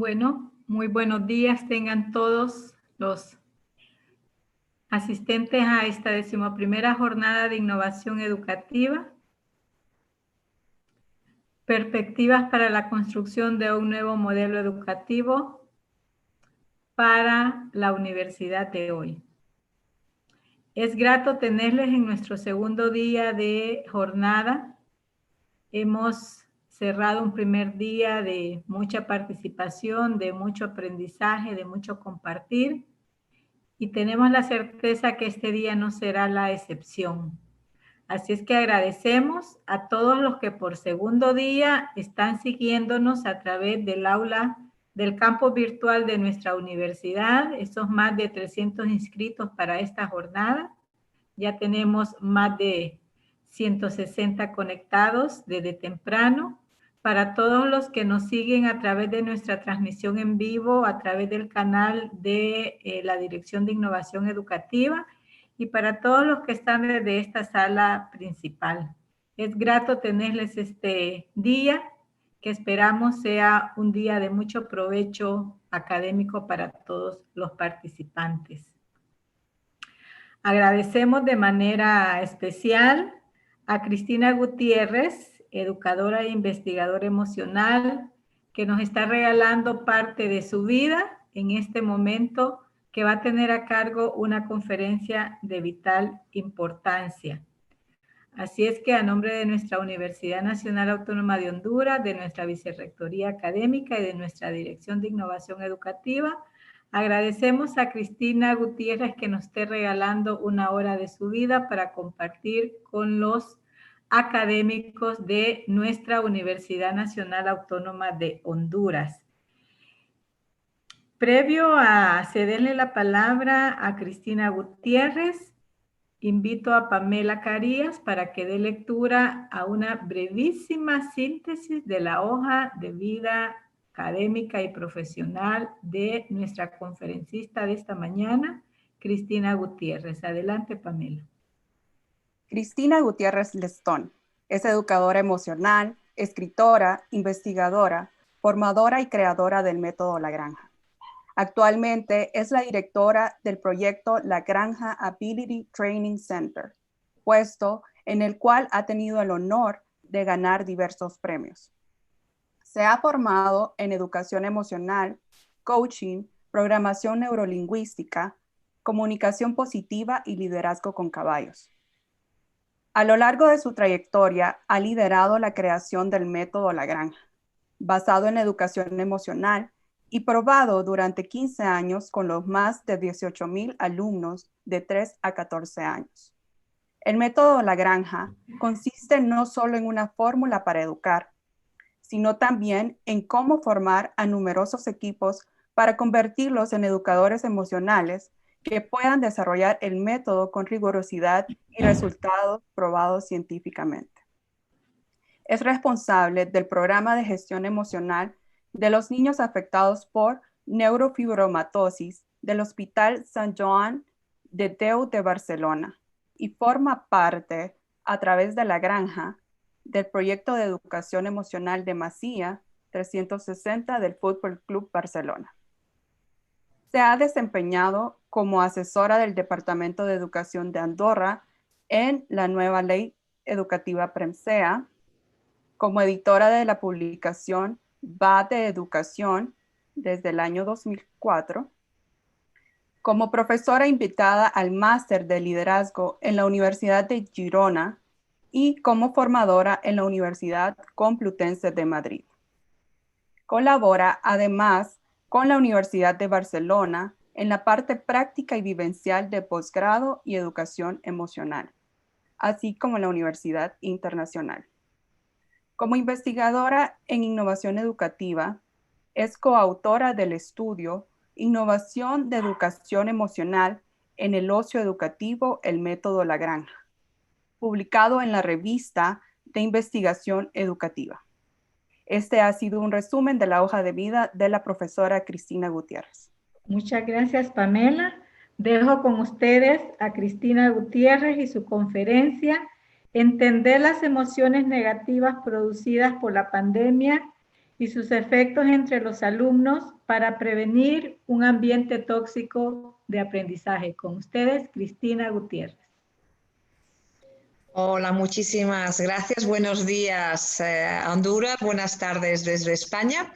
Bueno, muy buenos días tengan todos los asistentes a esta 11ª jornada de innovación educativa. Perspectivas para la construcción de un nuevo modelo educativo para la universidad de hoy. Es grato tenerles en nuestro segundo día de jornada. Hemos cerrado un primer día de mucha participación, de mucho aprendizaje, de mucho compartir. Y tenemos la certeza que este día no será la excepción. Así es que agradecemos a todos los que por segundo día están siguiéndonos a través del aula del campo virtual de nuestra universidad. Esos más de 300 inscritos para esta jornada. Ya tenemos más de 160 conectados desde temprano. Para todos los que nos siguen a través de nuestra transmisión en vivo, a través del canal de la Dirección de Innovación Educativa y para todos los que están desde esta sala principal. Es grato tenerles este día, que esperamos sea un día de mucho provecho académico para todos los participantes. Agradecemos de manera especial a Cristina Gutiérrez, educadora e investigadora emocional, que nos está regalando parte de su vida en este momento, que va a tener a cargo una conferencia de vital importancia. Así es que a nombre de nuestra Universidad Nacional Autónoma de Honduras, de nuestra Vicerrectoría Académica y de nuestra Dirección de Innovación Educativa, agradecemos a Cristina Gutiérrez que nos esté regalando una hora de su vida para compartir con los académicos de nuestra Universidad Nacional Autónoma de Honduras. Previo a cederle la palabra a Cristina Gutiérrez, invito a Pamela Carías para que dé lectura a una brevísima síntesis de la hoja de vida académica y profesional de nuestra conferencista de esta mañana, Cristina Gutiérrez. Adelante, Pamela. Cristina Gutiérrez Lestón es educadora emocional, escritora, investigadora, formadora y creadora del método La Granja. Actualmente es la directora del proyecto La Granja Ability Training Center, puesto en el cual ha tenido el honor de ganar diversos premios. Se ha formado en educación emocional, coaching, programación neurolingüística, comunicación positiva y liderazgo con caballos. A lo largo de su trayectoria ha liderado la creación del método La Granja, basado en educación emocional y probado durante 15 años con los más de 18,000 alumnos de 3 a 14 años. El método La Granja consiste no solo en una fórmula para educar, sino también en cómo formar a numerosos equipos para convertirlos en educadores emocionales que puedan desarrollar el método con rigurosidad y resultados probados científicamente. Es responsable del programa de gestión emocional de los niños afectados por neurofibromatosis del Hospital Sant Joan de Déu de Barcelona y forma parte, a través de La Granja, del proyecto de educación emocional de Masia 360 del Fútbol Club Barcelona. Se ha desempeñado como asesora del Departamento de Educación de Andorra en la nueva ley educativa PREMSEA, como editora de la publicación Va de Educación desde el año 2004, como profesora invitada al Máster de Liderazgo en la Universidad de Girona y como formadora en la Universidad Complutense de Madrid. Colabora además con la Universidad de Barcelona en la parte práctica y vivencial de posgrado y educación emocional, así como en la Universidad Internacional. Como investigadora en innovación educativa, es coautora del estudio Innovación de Educación Emocional en el Ocio Educativo, el método La Granja, publicado en la revista de Investigación Educativa. Este ha sido un resumen de la hoja de vida de la profesora Cristina Gutiérrez. Muchas gracias, Pamela. Dejo con ustedes a Cristina Gutiérrez y su conferencia Entender las emociones negativas producidas por la pandemia y sus efectos entre los alumnos para prevenir un ambiente tóxico de aprendizaje. Con ustedes, Cristina Gutiérrez. Hola, muchísimas gracias. Buenos días a Honduras, buenas tardes desde España.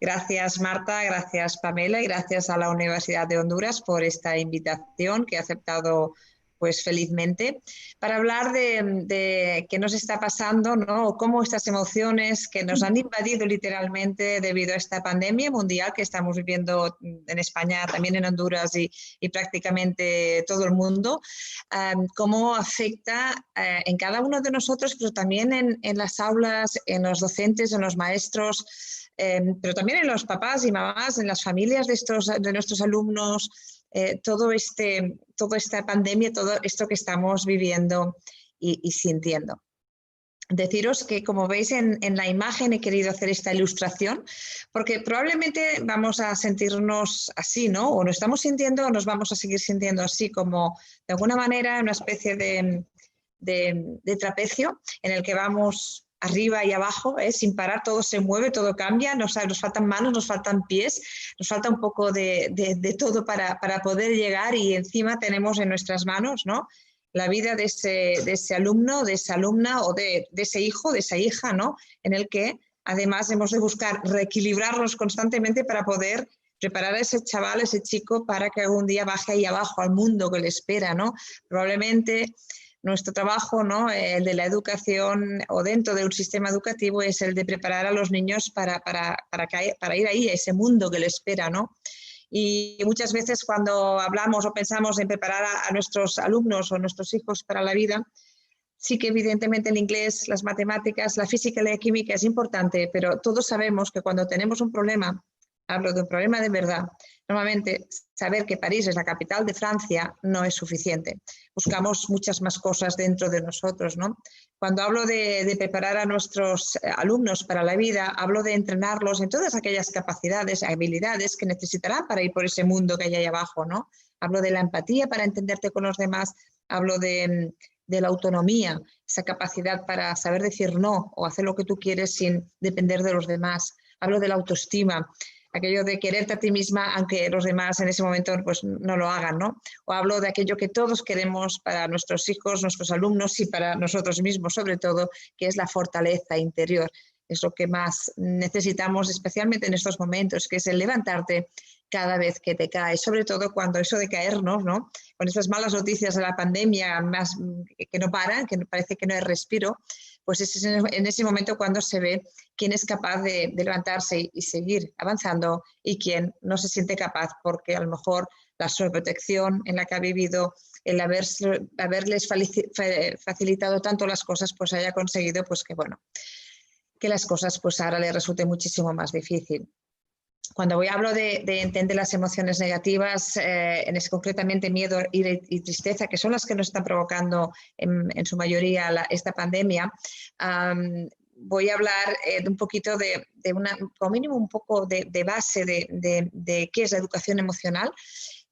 Gracias Marta, gracias Pamela y gracias a la Universidad de Honduras por esta invitación que he aceptado pues felizmente, para hablar de qué nos está pasando, ¿no? O cómo estas emociones que nos han invadido literalmente debido a esta pandemia mundial que estamos viviendo en España, también en Honduras y prácticamente todo el mundo, cómo afecta en cada uno de nosotros, pero también en las aulas, en los docentes, en los maestros, pero también en los papás y mamás, en las familias de nuestros alumnos, toda esta pandemia, todo esto que estamos viviendo y sintiendo. Deciros que, como veis en la imagen, he querido hacer esta ilustración porque probablemente vamos a sentirnos así, ¿no? O nos estamos sintiendo o nos vamos a seguir sintiendo así, como de alguna manera una especie de trapecio en el que vamos arriba y abajo, sin parar, todo se mueve, todo cambia, nos faltan manos, nos faltan pies, nos falta un poco de todo para poder llegar, y encima tenemos en nuestras manos, ¿no?, la vida de ese alumno, de esa alumna o de ese hijo, de esa hija, ¿no?, en el que además hemos de buscar reequilibrarnos constantemente para poder preparar a ese chaval, a ese chico, para que algún día baje ahí abajo al mundo que le espera, ¿no? Probablemente nuestro trabajo, ¿no?, el de la educación o dentro de un sistema educativo, es el de preparar a los niños para ir ahí a ese mundo que le espera, ¿no? Y muchas veces cuando hablamos o pensamos en preparar a nuestros alumnos o nuestros hijos para la vida, sí que evidentemente el inglés, las matemáticas, la física y la química es importante, pero todos sabemos que cuando tenemos un problema, hablo de un problema de verdad, normalmente saber que París es la capital de Francia no es suficiente. Buscamos muchas más cosas dentro de nosotros, ¿no? Cuando hablo de preparar a nuestros alumnos para la vida, hablo de entrenarlos en todas aquellas capacidades, habilidades que necesitarán para ir por ese mundo que hay ahí abajo, ¿no? Hablo de la empatía para entenderte con los demás, hablo de la autonomía, esa capacidad para saber decir no o hacer lo que tú quieres sin depender de los demás. Hablo de la autoestima, aquello de quererte a ti misma aunque los demás en ese momento pues no lo hagan, ¿no? O hablo de aquello que todos queremos para nuestros hijos, nuestros alumnos y para nosotros mismos sobre todo, que es la fortaleza interior. Es lo que más necesitamos especialmente en estos momentos, que es el levantarte cada vez que te caes, sobre todo cuando eso de caernos, ¿no?, con estas malas noticias de la pandemia más que no paran, que parece que no hay respiro, pues es en ese momento cuando se ve quién es capaz de levantarse y seguir avanzando y quién no se siente capaz porque a lo mejor la sobreprotección en la que ha vivido, el haberles facilitado tanto las cosas, pues haya conseguido pues que, bueno, que las cosas pues ahora les resulte muchísimo más difícil. Cuando hablo de entender las emociones negativas, concretamente miedo, ira y tristeza, que son las que nos están provocando en su mayoría esta pandemia, voy a hablar de un poquito como mínimo un poco de base de qué es la educación emocional,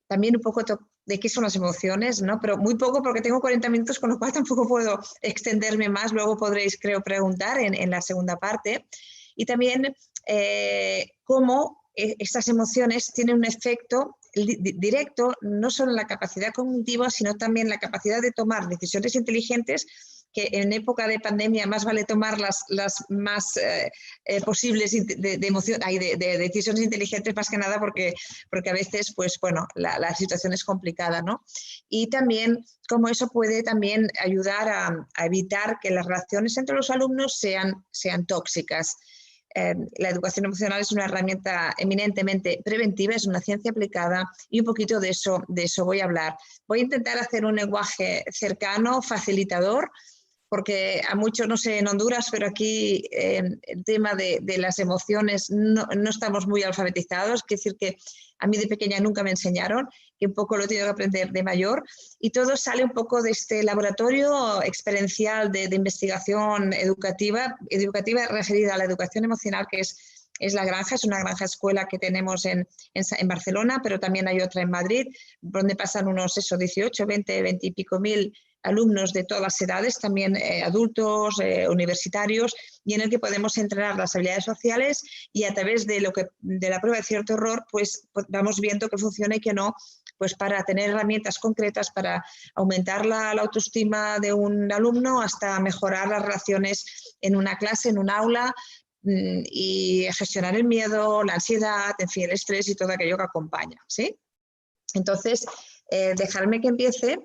también un poco de qué son las emociones, ¿no? Pero muy poco porque tengo 40 minutos, con lo cual tampoco puedo extenderme más. Luego podréis, creo, preguntar en la segunda parte. Y también cómo estas emociones tienen un efecto directo no solo en la capacidad cognitiva, sino también la capacidad de tomar decisiones inteligentes, que en época de pandemia más vale tomar las más posibles de decisiones inteligentes, más que nada porque a veces pues, bueno, la situación es complicada, ¿no? Y también cómo eso puede también ayudar a evitar que las relaciones entre los alumnos sean tóxicas. La educación emocional es una herramienta eminentemente preventiva, es una ciencia aplicada y un poquito de eso voy a hablar. Voy a intentar hacer un lenguaje cercano, facilitador, porque a muchos, no sé, en Honduras, pero aquí el tema de las emociones no estamos muy alfabetizados, es decir que a mí de pequeña nunca me enseñaron, que un poco lo he tenido que aprender de mayor, y todo sale un poco de este laboratorio experiencial de investigación educativa referida a la educación emocional, que es La Granja, es una granja escuela que tenemos en Barcelona, pero también hay otra en Madrid, donde pasan unos 18, 20 y pico mil alumnos de todas las edades, también adultos, universitarios, y en el que podemos entrenar las habilidades sociales y a través de la prueba de cierto error, pues vamos viendo que funciona y que no, pues para tener herramientas concretas para aumentar la autoestima de un alumno hasta mejorar las relaciones en una clase, en un aula, y gestionar el miedo, la ansiedad, en fin, el estrés y todo aquello que acompaña, ¿sí? Entonces, dejarme que empiece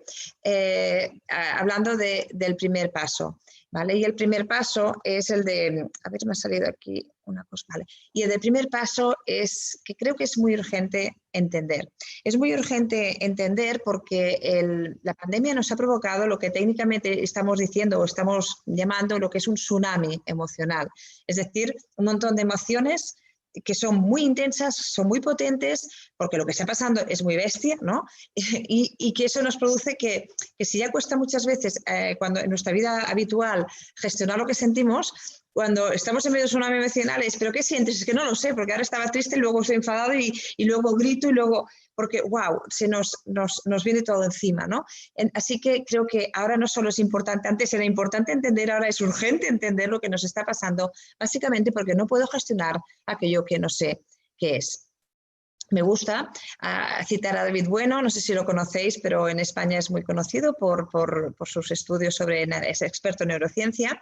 hablando del primer paso, ¿vale? Y el primer paso es el de, a ver, me ha salido aquí una cosa, ¿vale? Y el del primer paso es que creo que es muy urgente entender. Es muy urgente entender porque la pandemia nos ha provocado lo que técnicamente estamos diciendo o estamos llamando lo que es un tsunami emocional. Es decir, un montón de emociones que son muy intensas, son muy potentes, porque lo que está pasando es muy bestia, ¿no? Y que eso nos produce que si ya cuesta muchas veces cuando en nuestra vida habitual gestionar lo que sentimos, cuando estamos en medio de tsunami emocionales, ¿pero qué sientes? Es que no lo sé, porque ahora estaba triste, luego estoy enfadado y luego grito y luego... Porque, wow, se nos viene todo encima, ¿no? Así que creo que ahora no solo es importante, antes era importante entender, ahora es urgente entender lo que nos está pasando, básicamente porque no puedo gestionar aquello que no sé qué es. Me gusta citar a David Bueno, no sé si lo conocéis, pero en España es muy conocido por sus estudios es experto en neurociencia.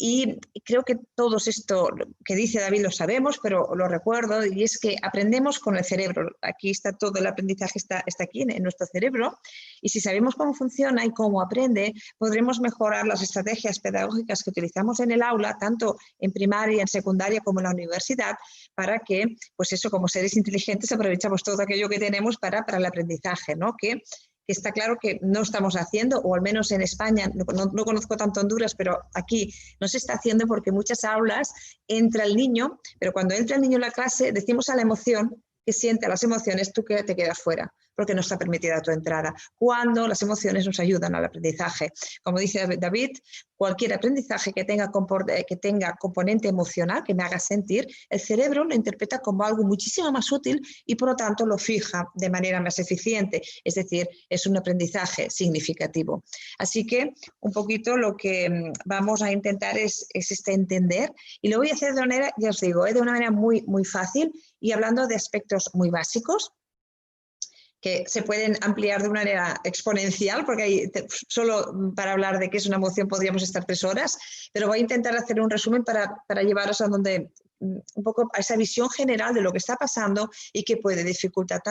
Y creo que todo esto que dice David lo sabemos, pero lo recuerdo, y es que aprendemos con el cerebro. Aquí está todo el aprendizaje, está aquí en nuestro cerebro, y si sabemos cómo funciona y cómo aprende, podremos mejorar las estrategias pedagógicas que utilizamos en el aula, tanto en primaria, en secundaria como en la universidad, para que, pues eso, como seres inteligentes, aprovechamos todo aquello que tenemos para el aprendizaje, ¿no? Que está claro que no estamos haciendo, o al menos en España, no conozco tanto Honduras, pero aquí no se está haciendo porque en muchas aulas entra el niño, pero cuando entra el niño en la clase decimos a la emoción que siente las emociones, tú que te quedas fuera, porque no está permitida tu entrada, cuando las emociones nos ayudan al aprendizaje. Como dice David, cualquier aprendizaje que tenga componente emocional, que me haga sentir, el cerebro lo interpreta como algo muchísimo más útil y por lo tanto lo fija de manera más eficiente, es decir, es un aprendizaje significativo. Así que un poquito lo que vamos a intentar es entender, y lo voy a hacer de una manera, ya os digo, de una manera muy, muy fácil y hablando de aspectos muy básicos, que se pueden ampliar de una manera exponencial, porque solo para hablar de qué es una emoción podríamos estar 3 horas, pero voy a intentar hacer un resumen para llevaros a donde un poco a esa visión general de lo que está pasando y qué puede dificultar,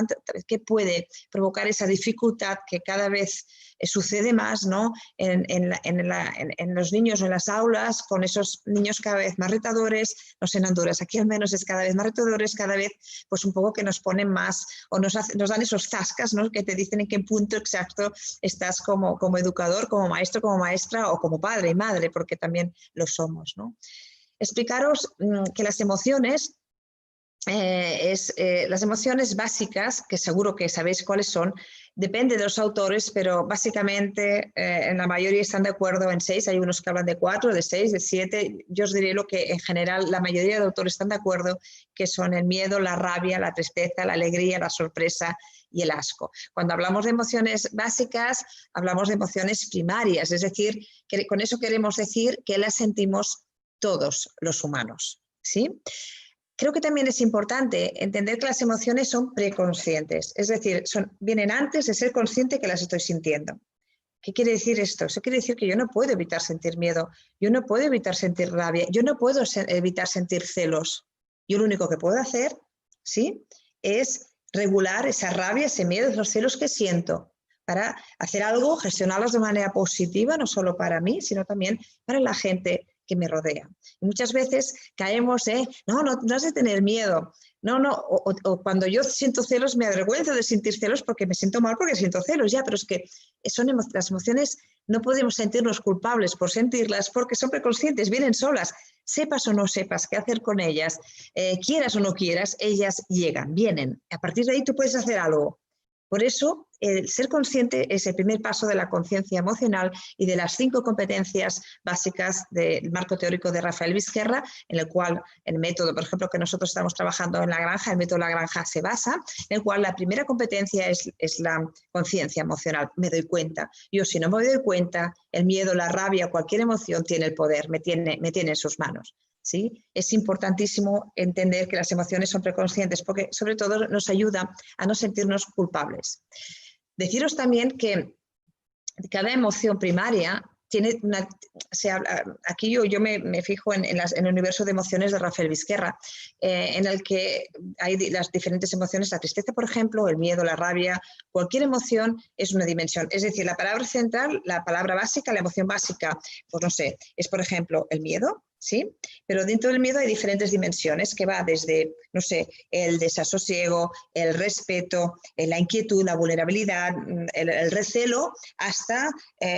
qué puede provocar esa dificultad que cada vez sucede más, ¿no? en los niños o en las aulas, con esos niños cada vez más retadores, no sé en Honduras, aquí al menos es cada vez más retadores, cada vez pues un poco que nos ponen más o nos dan esos zascas, ¿no? Que te dicen en qué punto exacto estás como educador, como maestro, como maestra o como padre y madre, porque también lo somos, ¿no? Explicaros que las emociones, las emociones básicas, que seguro que sabéis cuáles son, depende de los autores, pero básicamente en la mayoría están de acuerdo en 6, hay unos que hablan de 4, de 6, de 7, yo os diré lo que en general la mayoría de autores están de acuerdo, que son el miedo, la rabia, la tristeza, la alegría, la sorpresa y el asco. Cuando hablamos de emociones básicas, hablamos de emociones primarias, es decir, que con eso queremos decir que las sentimos todos los humanos, ¿sí? Creo que también es importante entender que las emociones son preconscientes, es decir, vienen antes de ser consciente que las estoy sintiendo. ¿Qué quiere decir esto? Eso quiere decir que yo no puedo evitar sentir miedo, yo no puedo evitar sentir rabia, yo no puedo evitar sentir celos. Yo lo único que puedo hacer, ¿sí?, es regular esa rabia, ese miedo, esos celos que siento, para hacer algo, gestionarlos de manera positiva, no solo para mí, sino también para la gente que me rodea. Y muchas veces caemos no has de tener miedo, o cuando yo siento celos me avergüenzo de sentir celos porque me siento mal porque siento celos, ya, pero es que las emociones no podemos sentirnos culpables por sentirlas porque son preconscientes, vienen solas, sepas o no sepas qué hacer con ellas, quieras o no quieras, ellas llegan, vienen, a partir de ahí tú puedes hacer algo. Por eso, el ser consciente es el primer paso de la conciencia emocional y de las 5 competencias básicas del marco teórico de Rafael Vizquerra, en el cual el método, por ejemplo, que nosotros estamos trabajando en La Granja, el método La Granja se basa, en el cual la primera competencia es la conciencia emocional. Me doy cuenta. Yo, si no me doy cuenta, el miedo, la rabia, cualquier emoción tiene el poder, me tiene en sus manos. ¿Sí? Es importantísimo entender que las emociones son preconscientes porque sobre todo nos ayuda a no sentirnos culpables. Deciros también que cada emoción primaria tiene una... aquí yo me fijo en el universo de emociones de Rafael Vizquerra, en el que hay las diferentes emociones, la tristeza, por ejemplo, el miedo, la rabia, cualquier emoción es una dimensión. Es decir, la palabra central, la palabra básica, la emoción básica, pues no sé, es por ejemplo el miedo, ¿sí? Pero dentro del miedo hay diferentes dimensiones que va desde, no sé, el desasosiego, el respeto, la inquietud, la vulnerabilidad, el recelo, hasta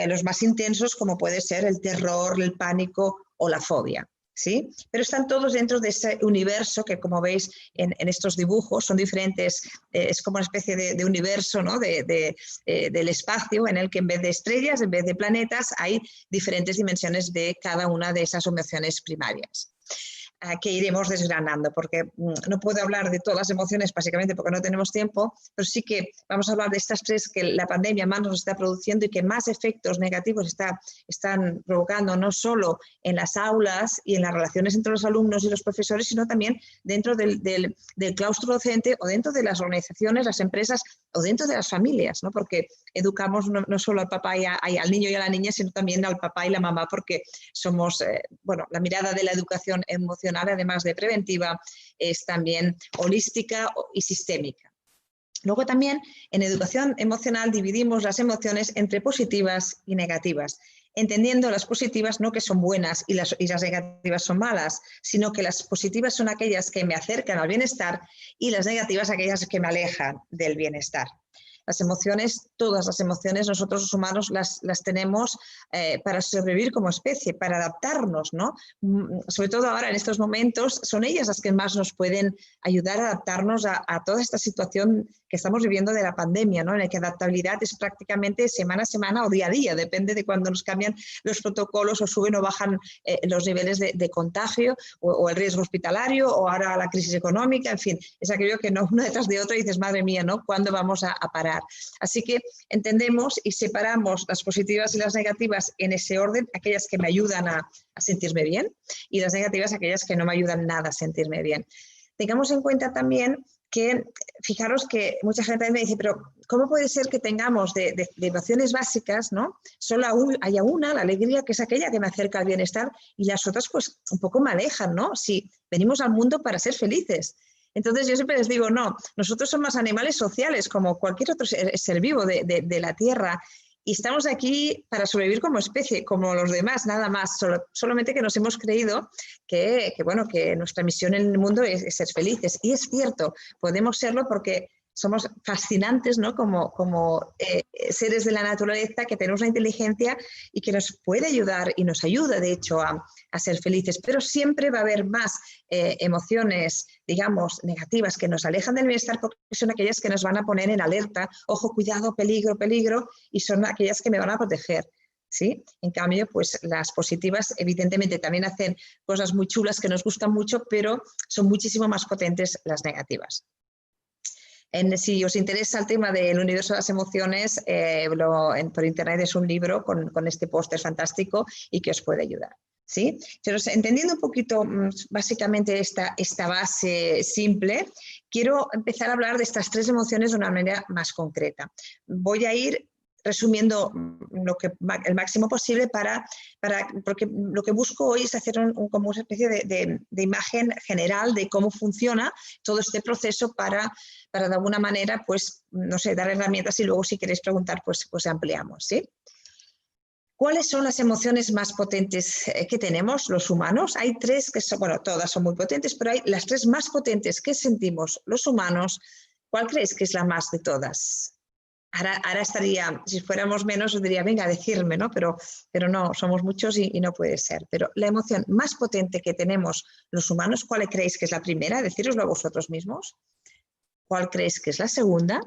los más intensos como puede ser el terror, el pánico o la fobia. ¿Sí? Pero están todos dentro de ese universo que, como veis en estos dibujos, son diferentes, es como una especie de universo, ¿no? Del espacio en el que en vez de estrellas, en vez de planetas, hay diferentes dimensiones de cada una de esas emociones primarias, que iremos desgranando, porque no puedo hablar de todas las emociones básicamente porque no tenemos tiempo, pero sí que vamos a hablar de estas 3 que la pandemia más nos está produciendo y que más efectos negativos están provocando, no solo en las aulas y en las relaciones entre los alumnos y los profesores, sino también dentro del claustro docente o dentro de las organizaciones, las empresas o dentro de las familias, ¿no? Porque educamos no solo al papá y al niño y a la niña, sino también al papá y la mamá, porque somos, bueno, la mirada de la educación emocional, además de preventiva, es también holística y sistémica. Luego también en educación emocional dividimos las emociones entre positivas y negativas, entendiendo las positivas no que son buenas y las negativas son malas, sino que las positivas son aquellas que me acercan al bienestar y las negativas aquellas que me alejan del bienestar. Las emociones, todas las emociones, nosotros los humanos las tenemos para sobrevivir como especie, para adaptarnos, ¿no? Sobre todo ahora en estos momentos, son ellas las que más nos pueden ayudar a adaptarnos a toda esta situación que estamos viviendo de la pandemia, ¿no? En la que adaptabilidad es prácticamente semana a semana o día a día, depende de cuando nos cambian los protocolos o suben o bajan los niveles de contagio o el riesgo hospitalario o ahora la crisis económica, en fin, es aquello que no una detrás de otra y dices, madre mía, ¿no? ¿Cuándo vamos a parar? Así que entendemos y separamos las positivas y las negativas en ese orden, aquellas que me ayudan a sentirme bien y las negativas aquellas que no me ayudan nada a sentirme bien. Tengamos en cuenta también que, fijaros que mucha gente me dice, pero ¿cómo puede ser que tengamos de emociones básicas, ¿no? Solo haya una, la alegría, que es aquella que me acerca al bienestar y las otras pues un poco me alejan, ¿no? Si venimos al mundo para ser felices. Entonces yo siempre les digo, no, nosotros somos animales sociales como cualquier otro ser vivo de la Tierra y estamos aquí para sobrevivir como especie, como los demás, nada más, solamente que nos hemos creído que nuestra misión en el mundo es ser felices. Y es cierto, podemos serlo porque somos fascinantes, ¿no? como seres de la naturaleza, que tenemos una inteligencia y que nos puede ayudar y nos ayuda, de hecho, a ser felices. Pero siempre va a haber más emociones, digamos, negativas que nos alejan del bienestar porque son aquellas que nos van a poner en alerta, ojo, cuidado, peligro, peligro, y son aquellas que me van a proteger. ¿Sí? En cambio, pues las positivas evidentemente también hacen cosas muy chulas que nos gustan mucho, pero son muchísimo más potentes las negativas. Si os interesa el tema del universo de las emociones, por internet es un libro con este póster fantástico y que os puede ayudar. ¿Sí? Entonces, entendiendo un poquito básicamente esta base simple, quiero empezar a hablar de estas 3 emociones de una manera más concreta. Voy a ir resumiendo el máximo posible porque lo que busco hoy es hacer como una especie de imagen general de cómo funciona todo este proceso para de alguna manera, pues, no sé, dar herramientas y luego si queréis preguntar, pues ampliamos, ¿sí? ¿Cuáles son las emociones más potentes que tenemos los humanos? Hay 3 que son, bueno, todas son muy potentes, pero hay las 3 más potentes que sentimos los humanos. ¿Cuál creéis que es la más de todas? Ahora estaría, si fuéramos menos, os diría, venga, decirme, ¿no? Pero no, somos muchos y no puede ser. Pero la emoción más potente que tenemos los humanos, ¿cuál creéis que es la primera? Decíroslo a vosotros mismos. ¿Cuál creéis que es la segunda?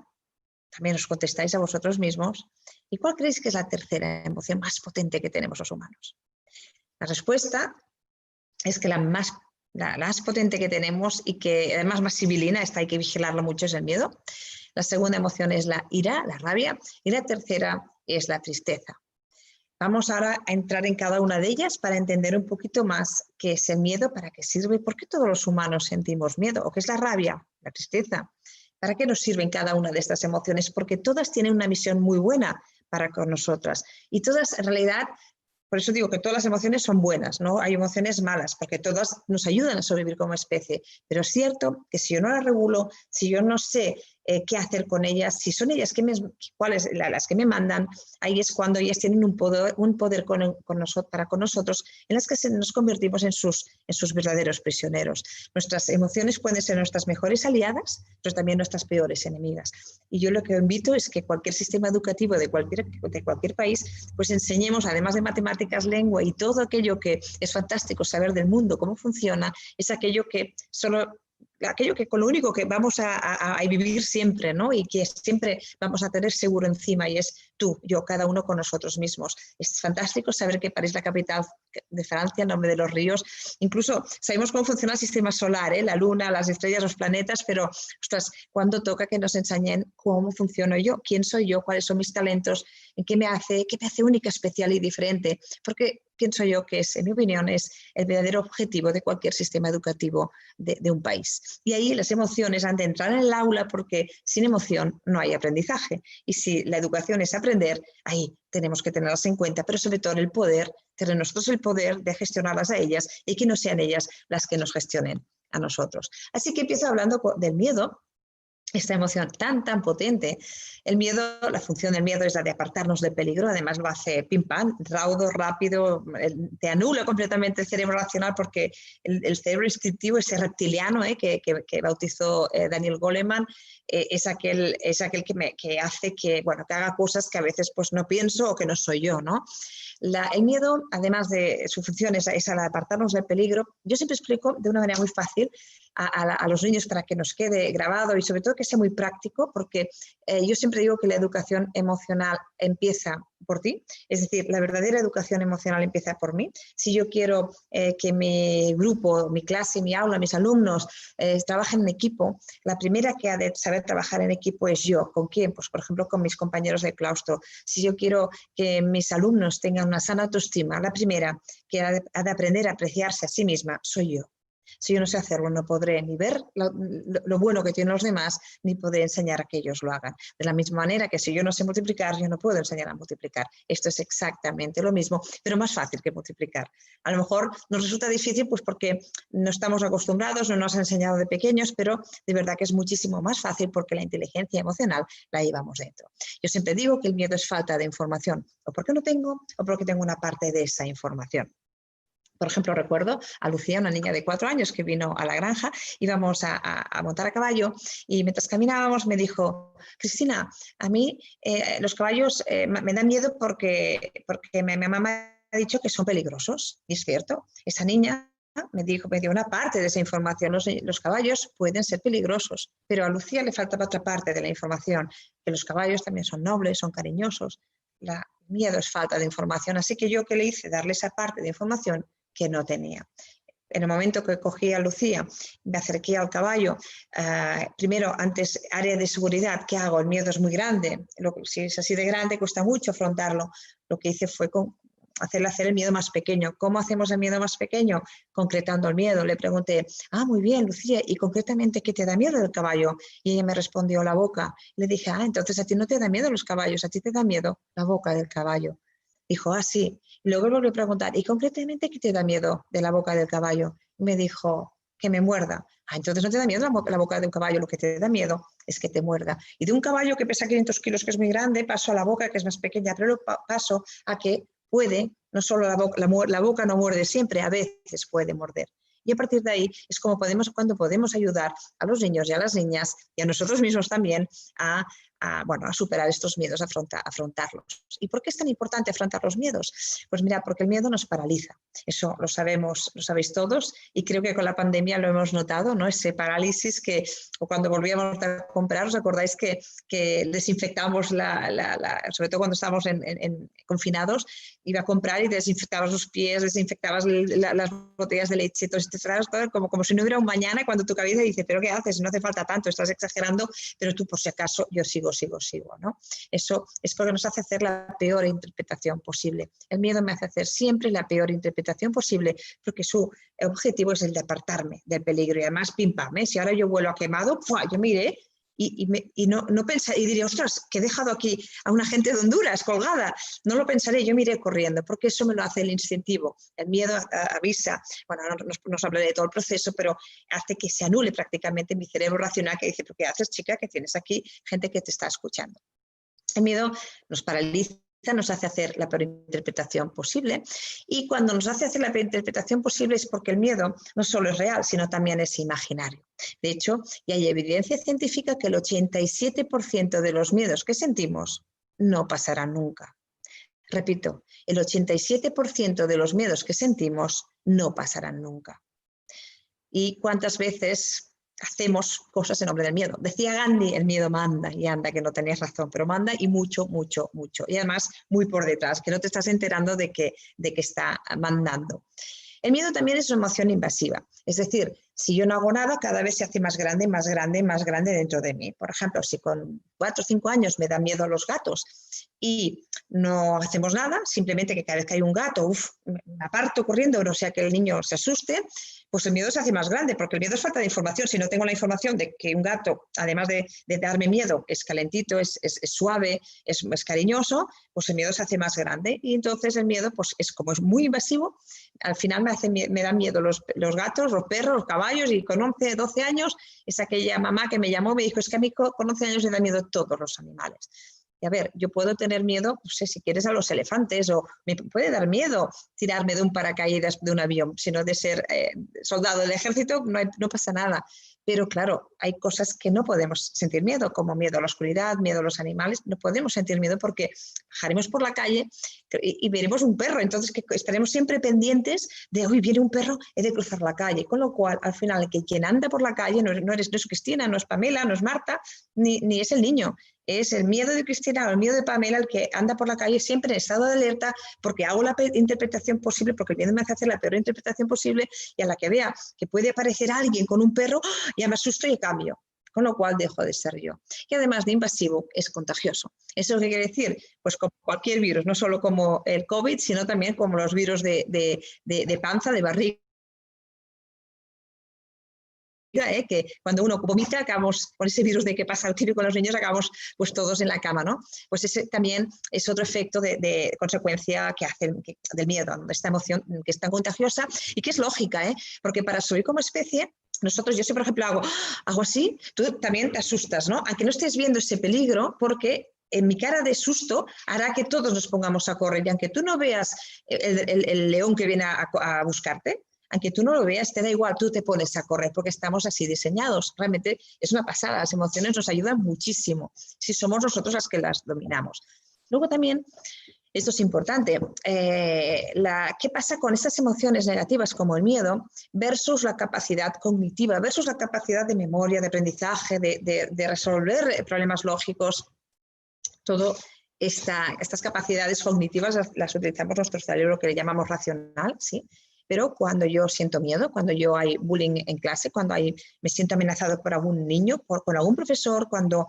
también os contestáis a vosotros mismos. ¿Y cuál creéis que es la tercera emoción más potente que tenemos los humanos? La respuesta es que la más potente que tenemos y que además más sibilina, esta hay que vigilarlo mucho, es el miedo. La segunda emoción es la ira, la rabia, y la tercera es la tristeza. Vamos ahora a entrar en cada una de ellas para entender un poquito más qué es el miedo, para qué sirve, por qué todos los humanos sentimos miedo, o qué es la rabia, la tristeza, para qué nos sirven cada una de estas emociones, porque todas tienen una misión muy buena para con nosotras y todas en realidad. Por eso digo que todas las emociones son buenas, no hay emociones malas, porque todas nos ayudan a sobrevivir como especie. Pero es cierto que si yo no las regulo, si yo no sé qué hacer con ellas, si son ellas cuáles las que me mandan, ahí es cuando ellas tienen un poder para con nosotros, en las que nos convertimos en sus verdaderos prisioneros. Nuestras emociones pueden ser nuestras mejores aliadas, pero también nuestras peores enemigas. Y yo lo que invito es que cualquier sistema educativo de cualquier país, pues enseñemos, además de matemáticas, lengua y todo aquello que es fantástico saber del mundo, cómo funciona, es aquello que con lo único que vamos a vivir siempre, ¿no? Y que siempre vamos a tener seguro encima, y es tú, yo, cada uno con nosotros mismos. Es fantástico saber que París es la capital de Francia, el nombre de los ríos. Incluso sabemos cómo funciona el sistema solar, la luna, las estrellas, los planetas, pero ostras, cuando toca que nos enseñen cómo funciono yo, quién soy yo, cuáles son mis talentos, qué me hace única, especial y diferente, porque pienso yo que en mi opinión, es el verdadero objetivo de cualquier sistema educativo de un país. Y ahí las emociones han de entrar en el aula, porque sin emoción no hay aprendizaje. Y si la educación es aprender, ahí tenemos que tenerlas en cuenta, pero sobre todo tener nosotros el poder de gestionarlas a ellas y que no sean ellas las que nos gestionen a nosotros. Así que empiezo hablando del miedo. Esta emoción tan potente. El miedo, la función del miedo es la de apartarnos del peligro, además lo hace pim pam, raudo, rápido, te anula completamente el cerebro racional, porque el cerebro instintivo, ese reptiliano que bautizó Daniel Goleman, es aquel que hace que haga cosas que a veces pues no pienso o que no soy yo, ¿no? El miedo, además de su función, es la de apartarnos del peligro. Yo siempre explico de una manera muy fácil a los niños para que nos quede grabado y sobre todo que sea muy práctico, porque yo siempre digo que la educación emocional empieza por ti, es decir, la verdadera educación emocional empieza por mí. Si yo quiero que mi grupo, mi clase, mi aula, mis alumnos trabajen en equipo, la primera que ha de saber trabajar en equipo es yo. ¿Con quién? Pues por ejemplo con mis compañeros de claustro. Si yo quiero que mis alumnos tengan una sana autoestima, la primera que ha de aprender a apreciarse a sí misma soy yo. Si yo no sé hacerlo, no podré ni ver lo bueno que tienen los demás, ni podré enseñar a que ellos lo hagan. De la misma manera que si yo no sé multiplicar, yo no puedo enseñar a multiplicar. Esto es exactamente lo mismo, pero más fácil que multiplicar. A lo mejor nos resulta difícil pues porque no estamos acostumbrados, no nos han enseñado de pequeños, pero de verdad que es muchísimo más fácil porque la inteligencia emocional la llevamos dentro. Yo siempre digo que el miedo es falta de información, o porque no tengo, o porque tengo una parte de esa información. Por ejemplo, recuerdo a Lucía, una niña de 4 años que vino a la granja, íbamos a montar a caballo y mientras caminábamos me dijo: Cristina, a mí los caballos me dan miedo porque mi mamá me ha dicho que son peligrosos. Y es cierto, esa niña me dio una parte de esa información. Los caballos pueden ser peligrosos, pero a Lucía le faltaba otra parte de la información, que los caballos también son nobles, son cariñosos. El miedo es falta de información, así que yo, ¿qué le hice? Darle esa parte de información que no tenía. En el momento que cogí a Lucía, me acerqué al caballo, primero, antes, área de seguridad, ¿qué hago? El miedo es muy grande, si es así de grande cuesta mucho afrontarlo. Lo que hice fue hacerle hacer el miedo más pequeño. ¿Cómo hacemos el miedo más pequeño? Concretando el miedo. Le pregunté: muy bien, Lucía, ¿y concretamente qué te da miedo del caballo? Y ella me respondió: la boca. Le dije: entonces a ti no te da miedo los caballos, a ti te da miedo la boca del caballo. Dijo: sí. Y luego volví a preguntar: ¿y concretamente qué te da miedo de la boca del caballo? Y me dijo: que me muerda. Entonces no te da miedo la boca de un caballo, lo que te da miedo es que te muerda. Y de un caballo que pesa 500 kilos, que es muy grande, paso a la boca, que es más pequeña, pero paso a que puede, no solo la boca no muerde siempre, a veces puede morder. Y a partir de ahí es cuando podemos ayudar a los niños y a las niñas y a nosotros mismos también a a superar estos miedos, a afrontarlos. ¿Y por qué es tan importante afrontar los miedos? Pues mira, porque el miedo nos paraliza. Eso lo sabemos, lo sabéis todos, y creo que con la pandemia lo hemos notado, ¿no? Ese parálisis que, o cuando volvíamos a comprar, ¿os acordáis que desinfectábamos, sobre todo cuando estábamos confinados, iba a comprar y desinfectabas los pies, desinfectabas las botellas de leche, todo como si no hubiera un mañana, cuando tu cabeza dice, ¿pero qué haces? No hace falta tanto, estás exagerando, pero tú por si acaso yo sigo, ¿no? Eso es porque nos hace hacer la peor interpretación posible. El miedo me hace hacer siempre la peor interpretación posible porque su objetivo es el de apartarme del peligro y además pim pam, si ahora yo vuelo a quemado, ¡fua! Yo miré y no pensaré, y diré, ostras, que he dejado aquí a una gente de Honduras colgada. No lo pensaré, yo me iré corriendo, porque eso me lo hace el instintivo. El miedo avisa, bueno, no os hablaré de todo el proceso, pero hace que se anule prácticamente mi cerebro racional que dice, ¿pero qué haces, chica? Que tienes aquí gente que te está escuchando. El miedo nos paraliza, nos hace hacer la peor interpretación posible, y cuando nos hace hacer la peor interpretación posible es porque el miedo no solo es real, sino también es imaginario. De hecho, y hay evidencia científica que el 87% de los miedos que sentimos no pasarán nunca. Repito, el 87% de los miedos que sentimos no pasarán nunca. ¿Y cuántas veces hacemos cosas en nombre del miedo? Decía Gandhi, el miedo manda, y anda, que no tenías razón, pero manda y mucho, mucho, mucho. Y además muy por detrás, que no te estás enterando de que está mandando. El miedo también es una emoción invasiva, es decir, si yo no hago nada, cada vez se hace más grande, más grande, más grande dentro de mí. Por ejemplo, si con 4 o 5 años me da miedo a los gatos y no hacemos nada, simplemente que cada vez que hay un gato, me aparto corriendo, no sea que el niño se asuste, pues el miedo se hace más grande, porque el miedo es falta de información. Si no tengo la información de que un gato, además de darme miedo, es calentito, es suave, es cariñoso, pues el miedo se hace más grande. Y entonces el miedo, pues como es muy invasivo, al final me dan miedo los gatos, los perros, los caballos, y con 11, 12 años, es aquella mamá que me llamó, me dijo, es que a mí con 11 años me da miedo todos los animales. Y a ver, yo puedo tener miedo, no sé, si quieres, a los elefantes, o me puede dar miedo tirarme de un paracaídas de un avión, sino de ser soldado del ejército, no pasa nada. Pero claro, hay cosas que no podemos sentir miedo, como miedo a la oscuridad, miedo a los animales. No podemos sentir miedo porque bajaremos por la calle y veremos un perro, entonces que estaremos siempre pendientes de, uy, viene un perro, he de cruzar la calle. Con lo cual, al final, que quien anda por la calle no es Cristina, no es Pamela, no es Marta, ni es el niño. Es el miedo de Cristina o el miedo de Pamela el que anda por la calle siempre en estado de alerta, porque hago la interpretación posible, porque el miedo me hace hacer la peor interpretación posible, y a la que vea que puede aparecer alguien con un perro, ya me asusto y cambio. Con lo cual dejo de ser yo. Y además de invasivo, es contagioso. ¿Eso qué quiere decir? Pues como cualquier virus, no solo como el COVID, sino también como los virus de panza, de barriga, que cuando uno vomita acabamos con ese virus de que pasa al típico con los niños, acabamos pues todos en la cama, ¿no? Pues ese también es otro efecto de consecuencia que hacen del miedo, esta emoción que es tan contagiosa y que es lógica, porque para sobrevivir como especie, yo si por ejemplo hago así, tú también te asustas, ¿no? Aunque no estés viendo ese peligro, porque en mi cara de susto hará que todos nos pongamos a correr, y aunque tú no veas el león que viene a buscarte, aunque tú no lo veas, te da igual, tú te pones a correr porque estamos así diseñados. Realmente es una pasada, las emociones nos ayudan muchísimo si somos nosotros las que las dominamos. Luego también, esto es importante, ¿qué pasa con estas emociones negativas como el miedo versus la capacidad cognitiva, versus la capacidad de memoria, de aprendizaje, de resolver problemas lógicos? Todo estas capacidades cognitivas las utilizamos nuestro cerebro, que le llamamos racional, ¿sí? Pero cuando yo siento miedo, cuando yo hay bullying en clase, cuando me siento amenazado por algún niño, con algún profesor, cuando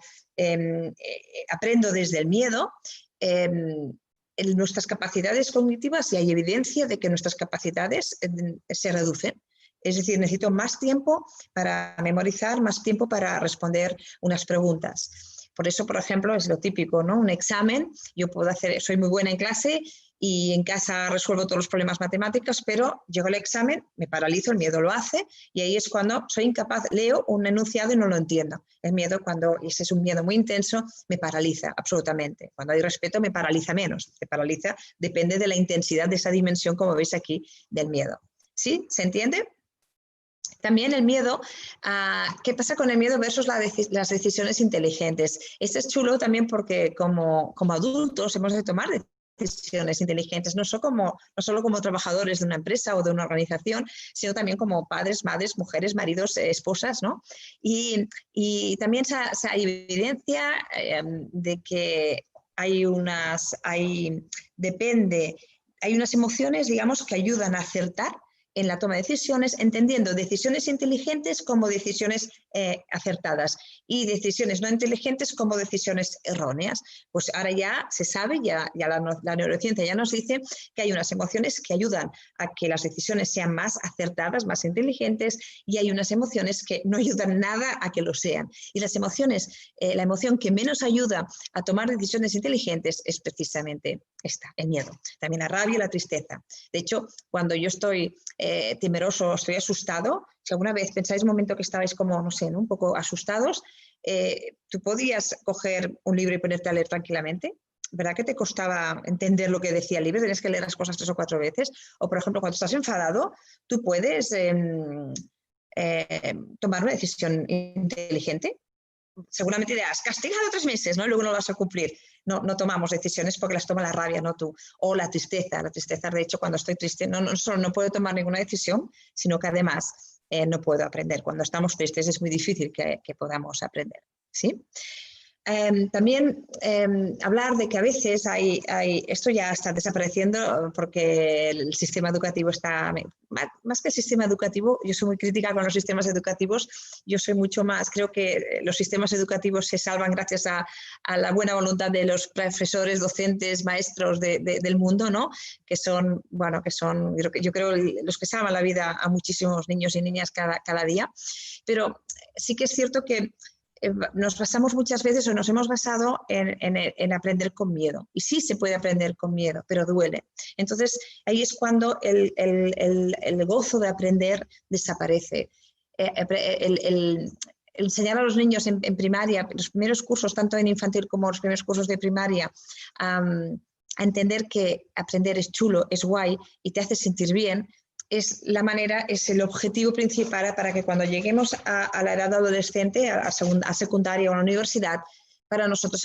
aprendo desde el miedo, nuestras capacidades cognitivas, y hay evidencia de que nuestras capacidades se reducen. Es decir, necesito más tiempo para memorizar, más tiempo para responder unas preguntas. Por eso, por ejemplo, es lo típico, ¿no? Un examen, yo soy muy buena en clase y en casa resuelvo todos los problemas matemáticos, pero llego al examen, me paralizo, el miedo lo hace, y ahí es cuando soy incapaz, leo un enunciado y no lo entiendo. El miedo, y ese es un miedo muy intenso, me paraliza absolutamente. Cuando hay respeto, me paraliza menos. Me paraliza, depende de la intensidad de esa dimensión, como veis aquí, del miedo. ¿Sí? ¿Se entiende? También el miedo, ¿qué pasa con el miedo versus las decisiones inteligentes? Esto es chulo también porque como adultos hemos de tomar decisiones inteligentes, no solo como trabajadores de una empresa o de una organización, sino también como padres, madres, mujeres, maridos, esposas, ¿no? Y también se hay evidencia de que hay unas emociones, digamos, que ayudan a acertar en la toma de decisiones, entendiendo decisiones inteligentes como decisiones acertadas y decisiones no inteligentes como decisiones erróneas. Pues ahora ya se sabe, ya la neurociencia ya nos dice que hay unas emociones que ayudan a que las decisiones sean más acertadas, más inteligentes, y hay unas emociones que no ayudan nada a que lo sean. Y las emociones, la emoción que menos ayuda a tomar decisiones inteligentes es precisamente esta, el miedo. También la rabia y la tristeza. De hecho, cuando yo estoy temeroso, estoy asustado, si alguna vez pensáis un momento que estabais como, no sé, ¿no? Un poco asustados, tú podías coger un libro y ponerte a leer tranquilamente. ¿Verdad que te costaba entender lo que decía el libro? Tenías que leer las cosas 3 o 4 veces. O, por ejemplo, cuando estás enfadado, tú puedes tomar una decisión inteligente. Seguramente dirás, castigado 3 meses, ¿no? Y luego no lo vas a cumplir. No tomamos decisiones porque las toma la rabia, no tú. O la tristeza. La tristeza, de hecho, cuando estoy triste, no solo no puedo tomar ninguna decisión, sino que además no puedo aprender. Cuando estamos tristes es muy difícil que podamos aprender, ¿sí? También hablar de que a veces esto ya está desapareciendo porque el sistema educativo está, más que el sistema educativo, yo soy muy crítica con los sistemas educativos, yo soy mucho más, creo que los sistemas educativos se salvan gracias a la buena voluntad de los profesores, docentes, maestros del mundo, ¿no? Que son, yo creo, los que salvan la vida a muchísimos niños y niñas cada día, pero sí que es cierto que nos basamos muchas veces o nos hemos basado en aprender con miedo. Y sí se puede aprender con miedo, pero duele. Entonces, ahí es cuando el gozo de aprender desaparece. El enseñar a los niños en primaria, los primeros cursos, tanto en infantil como los primeros cursos de primaria, a entender que aprender es chulo, es guay y te hace sentir bien, es el objetivo principal para que cuando lleguemos a la edad adolescente, a secundaria o a la universidad, para nosotros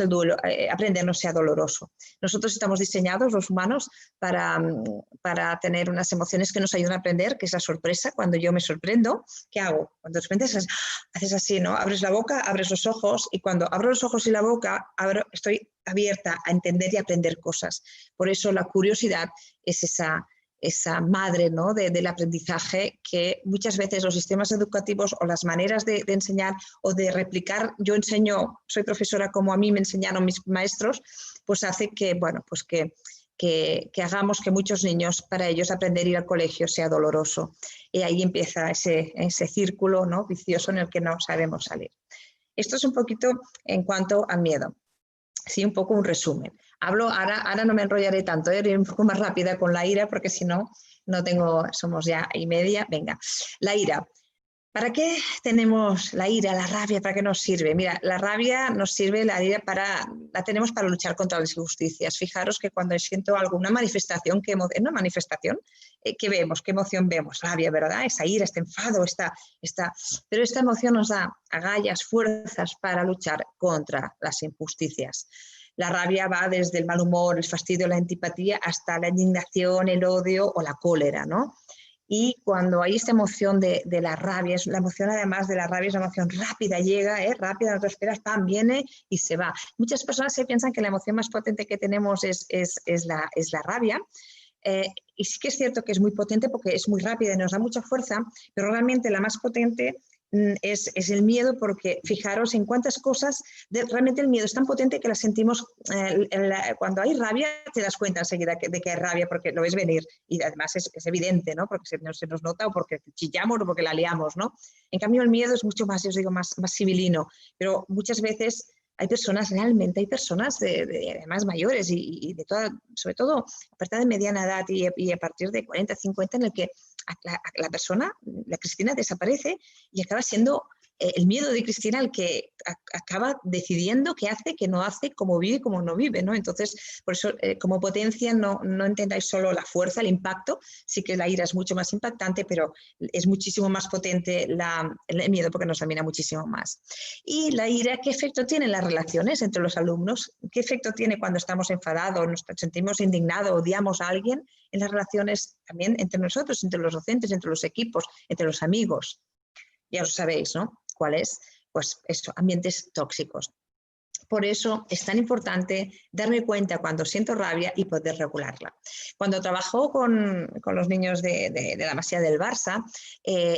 aprender no sea doloroso. Nosotros estamos diseñados, los humanos, para tener unas emociones que nos ayudan a aprender, que es la sorpresa. Cuando yo me sorprendo, ¿qué hago? Cuando de repente haces así, ¿no? Abres la boca, abres los ojos, y cuando abro los ojos y la boca, estoy abierta a entender y aprender cosas. Por eso la curiosidad es esa madre, ¿no? del aprendizaje que muchas veces los sistemas educativos o las maneras de enseñar o de replicar, yo enseño, soy profesora como a mí me enseñaron mis maestros, pues hace que hagamos que muchos niños, para ellos aprender a ir al colegio sea doloroso. Y ahí empieza ese círculo, ¿no? vicioso en el que no sabemos salir. Esto es un poquito en cuanto al miedo. Sí, un poco un resumen. Ahora no me enrollaré tanto, iré un poco más rápida con la ira, porque si no, somos ya y media. Venga, la ira. ¿Para qué tenemos la ira, la rabia? ¿Para qué nos sirve? Mira, la rabia nos sirve, la ira la tenemos para luchar contra las injusticias. Fijaros que cuando siento alguna manifestación, ¿qué vemos? ¿Qué emoción vemos? Rabia, ¿verdad? Esa ira, este enfado, pero esta emoción nos da agallas, fuerzas para luchar contra las injusticias. La rabia va desde el mal humor, el fastidio, la antipatía, hasta la indignación, el odio o la cólera, ¿no? Y cuando hay esta emoción de la rabia, la emoción además de la rabia es una emoción rápida, llega, rápida, no te esperas, viene y se va. Muchas personas se piensan que la emoción más potente que tenemos es la rabia. Y sí que es cierto que es muy potente porque es muy rápida y nos da mucha fuerza, pero realmente la más potente es el miedo, porque fijaros en cuántas cosas, realmente el miedo es tan potente que la sentimos, cuando hay rabia te das cuenta enseguida de que hay rabia porque lo ves venir y además es evidente, ¿no? Porque se nos nota o porque chillamos o porque la liamos, ¿no? En cambio el miedo es mucho más, yo os digo, más civilino, pero muchas veces hay personas además mayores y de toda, sobre todo a partir de mediana edad y a partir de 40, 50, en el que la persona, la Cristina, desaparece y acaba siendo el miedo de Cristina el que acaba decidiendo qué hace, qué no hace, cómo vive, cómo no vive, ¿no? Entonces, por eso, como potencia, no entendáis solo la fuerza, el impacto, sí que la ira es mucho más impactante, pero es muchísimo más potente el miedo porque nos domina muchísimo más. Y la ira, ¿qué efecto tiene en las relaciones entre los alumnos? ¿Qué efecto tiene cuando estamos enfadados, nos sentimos indignados, odiamos a alguien? En las relaciones también entre nosotros, entre los docentes, entre los equipos, entre los amigos. Ya os sabéis, ¿no? ¿Cuál es? Pues eso, ambientes tóxicos. Por eso es tan importante darme cuenta cuando siento rabia y poder regularla. Cuando trabajo con los niños de la Masía del Barça,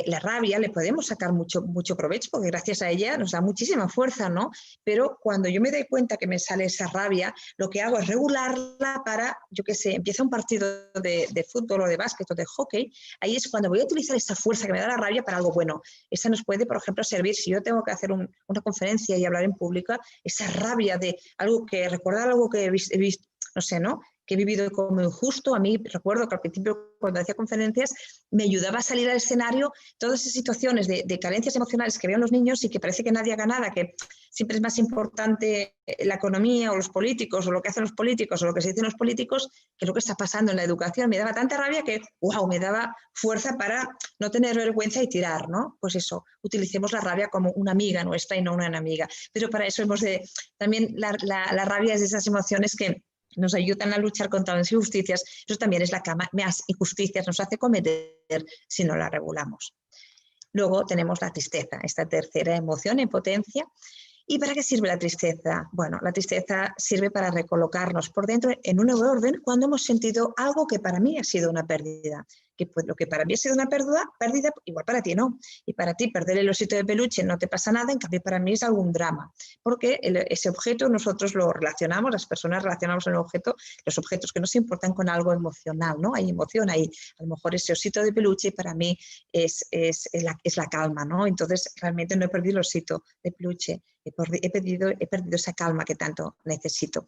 la rabia le podemos sacar mucho provecho porque gracias a ella nos da muchísima fuerza, ¿no? Pero cuando yo me doy cuenta que me sale esa rabia, lo que hago es regularla para, yo qué sé, empieza un partido de fútbol o de básquet o de hockey, ahí es cuando voy a utilizar esa fuerza que me da la rabia para algo bueno. Esa nos puede, por ejemplo, servir si yo tengo que hacer una conferencia y hablar en público, esa rabia de algo que recordar algo que he visto, no sé, ¿no? Que he vivido como injusto. A mí recuerdo que al principio cuando hacía conferencias me ayudaba a salir al escenario todas esas situaciones de carencias emocionales que vean los niños y que parece que nadie haga nada, que siempre es más importante la economía o los políticos o lo que hacen los políticos o lo que se dicen los políticos que lo que está pasando en la educación. Me daba tanta rabia que, wow, me daba fuerza para no tener vergüenza y tirar, ¿no? Pues eso, utilicemos la rabia como una amiga nuestra y no una enemiga. Pero para eso hemos de, también la rabia es de esas emociones que nos ayudan a luchar contra las injusticias. Eso también es la que más injusticias nos hace cometer si no la regulamos. Luego tenemos la tristeza, esta tercera emoción en potencia. ¿Y para qué sirve la tristeza? Bueno, la tristeza sirve para recolocarnos por dentro en un nuevo orden cuando hemos sentido algo que para mí ha sido una pérdida. Que pues, lo que para mí ha sido una pérdida, igual para ti no. Y para ti perder el osito de peluche no te pasa nada, en cambio para mí es algún drama. Porque ese objeto nosotros lo relacionamos, las personas relacionamos el objeto, los objetos que nos importan con algo emocional, ¿no? Hay emoción ahí. A lo mejor ese osito de peluche para mí es la calma, ¿no? Entonces realmente no he perdido el osito de peluche. He perdido esa calma que tanto necesito.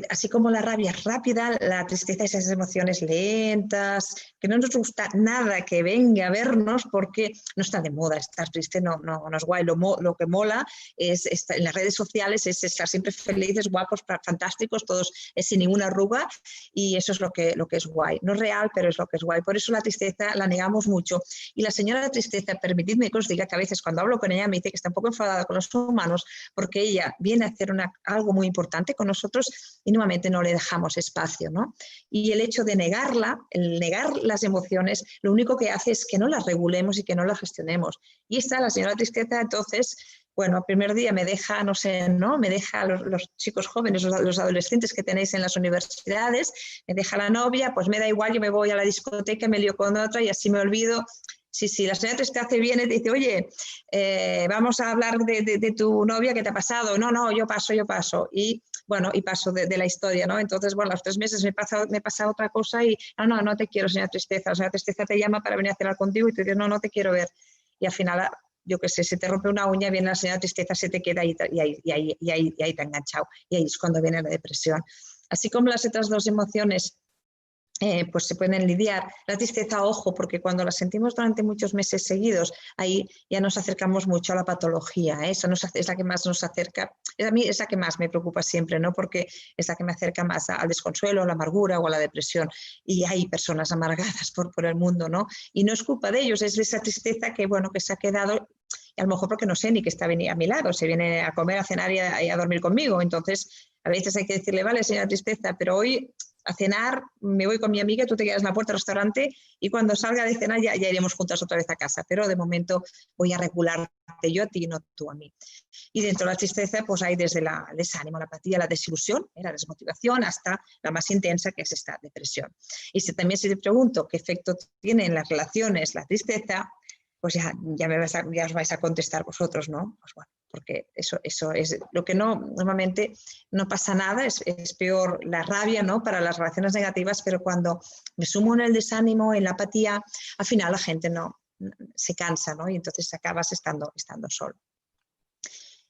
Así como la rabia es rápida, la tristeza, esas emociones lentas, que no nos gusta nada que venga a vernos porque no está de moda estar triste, no es guay. Lo que mola es en las redes sociales es estar siempre felices, guapos, fantásticos, todos sin ninguna arruga, y eso es lo que es guay. No es real, pero es lo que es guay. Por eso la tristeza la negamos mucho. Y la señora tristeza, permitidme que os diga que a veces cuando hablo con ella me dice que está un poco enfadada con los humanos porque ella viene a hacer algo muy importante con nosotros y nuevamente no le dejamos espacio, ¿no? Y el hecho de negarla, el negar las emociones, lo único que hace es que no las regulemos y que no las gestionemos. Y esta, la señora tristeza, entonces, bueno, el primer día me deja, no sé, ¿no? Me deja a los chicos jóvenes, los adolescentes que tenéis en las universidades, me deja la novia, pues me da igual, yo me voy a la discoteca, me lío con otra y así me olvido. Sí, la señora tristeza hace bien y te dice, oye, vamos a hablar de tu novia, ¿qué te ha pasado? No, yo paso. Y bueno, y paso de la historia, ¿no? Entonces, bueno, a los 3 meses me pasa otra cosa y no te quiero, señora tristeza. La señora tristeza te llama para venir a cenar contigo y te dice, no te quiero ver. Y al final, yo qué sé, se te rompe una uña, viene la señora tristeza, se te queda ahí y ahí te ha enganchado. Y ahí es cuando viene la depresión. Así como las otras dos emociones pues se pueden lidiar. La tristeza, ojo, porque cuando la sentimos durante muchos meses seguidos, ahí ya nos acercamos mucho a la patología, ¿eh? Eso es la que más nos acerca, a mí es la que más me preocupa siempre, ¿no? Porque es la que me acerca más al desconsuelo, a la amargura o a la depresión. Y hay personas amargadas por el mundo, ¿no? Y no es culpa de ellos, es esa tristeza que, bueno, que se ha quedado, y a lo mejor porque no sé ni que está a mi lado, se viene a comer, a cenar y a dormir conmigo. Entonces, a veces hay que decirle, vale, señora tristeza, pero hoy a cenar, me voy con mi amiga, tú te quedas en la puerta del restaurante y cuando salga de cenar ya iremos juntas otra vez a casa, pero de momento voy a regularte yo a ti y no tú a mí. Y dentro de la tristeza pues hay desde el desánimo, la apatía, la desilusión, la desmotivación, hasta la más intensa, que es esta depresión. Y también si te pregunto qué efecto tiene en las relaciones la tristeza, pues ya os vais a contestar vosotros, ¿no? Pues bueno, porque eso es lo que normalmente no pasa nada, es peor la rabia, ¿no? Para las relaciones negativas, pero cuando me sumo en el desánimo, en la apatía, al final la gente no se cansa, ¿no? Y entonces acabas estando solo.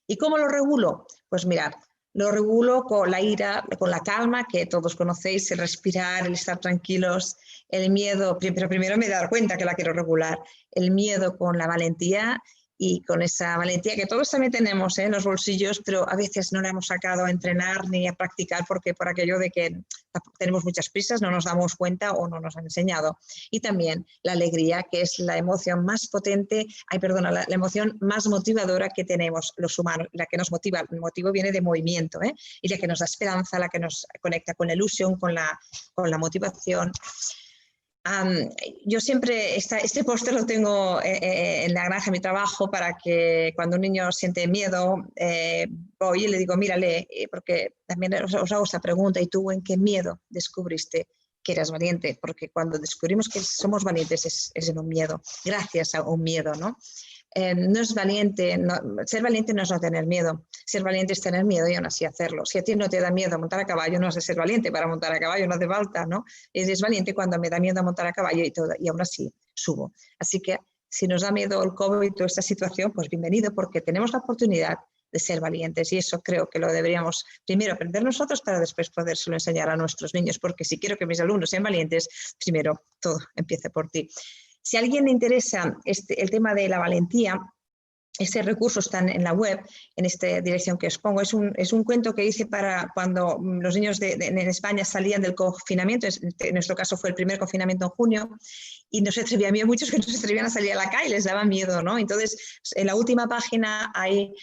¿Y cómo lo regulo? Pues mirad, lo regulo con la ira, con la calma, que todos conocéis, el respirar, el estar tranquilos, el miedo, pero primero me he dado cuenta que la quiero regular, el miedo con la valentía, y con esa valentía que todos también tenemos en los bolsillos, pero a veces no la hemos sacado a entrenar ni a practicar porque por aquello de que tenemos muchas prisas, no nos damos cuenta o no nos han enseñado. Y también la alegría, que es la emoción más potente, la emoción más motivadora que tenemos los humanos, la que nos motiva. El motivo viene de movimiento, y la que nos da esperanza, la que nos conecta con la ilusión, con la motivación. Yo siempre, este póster lo tengo en la granja de mi trabajo para que cuando un niño siente miedo, voy y le digo, mírale, porque también os hago esta pregunta, ¿y tú en qué miedo descubriste que eras valiente? Porque cuando descubrimos que somos valientes es en un miedo, gracias a un miedo, ¿no? No es valiente, ser valiente no es no tener miedo, ser valiente es tener miedo y aún así hacerlo. Si a ti no te da miedo montar a caballo, no has de ser valiente para montar a caballo, no hace falta, ¿no? Eres valiente cuando me da miedo montar a caballo y aún así subo. Así que si nos da miedo el COVID y toda esta situación, pues bienvenido, porque tenemos la oportunidad de ser valientes, y eso creo que lo deberíamos primero aprender nosotros para después podérselo enseñar a nuestros niños, porque si quiero que mis alumnos sean valientes, primero todo empieza por ti. Si a alguien le interesa el tema de la valentía, este recurso está en la web, en esta dirección que os pongo. Es un cuento que hice para cuando los niños en España salían del confinamiento. En nuestro caso fue el primer confinamiento en junio, y no se atrevían, había muchos que no se atrevían a salir a la calle, les daba miedo, ¿no? Entonces, en la última página hay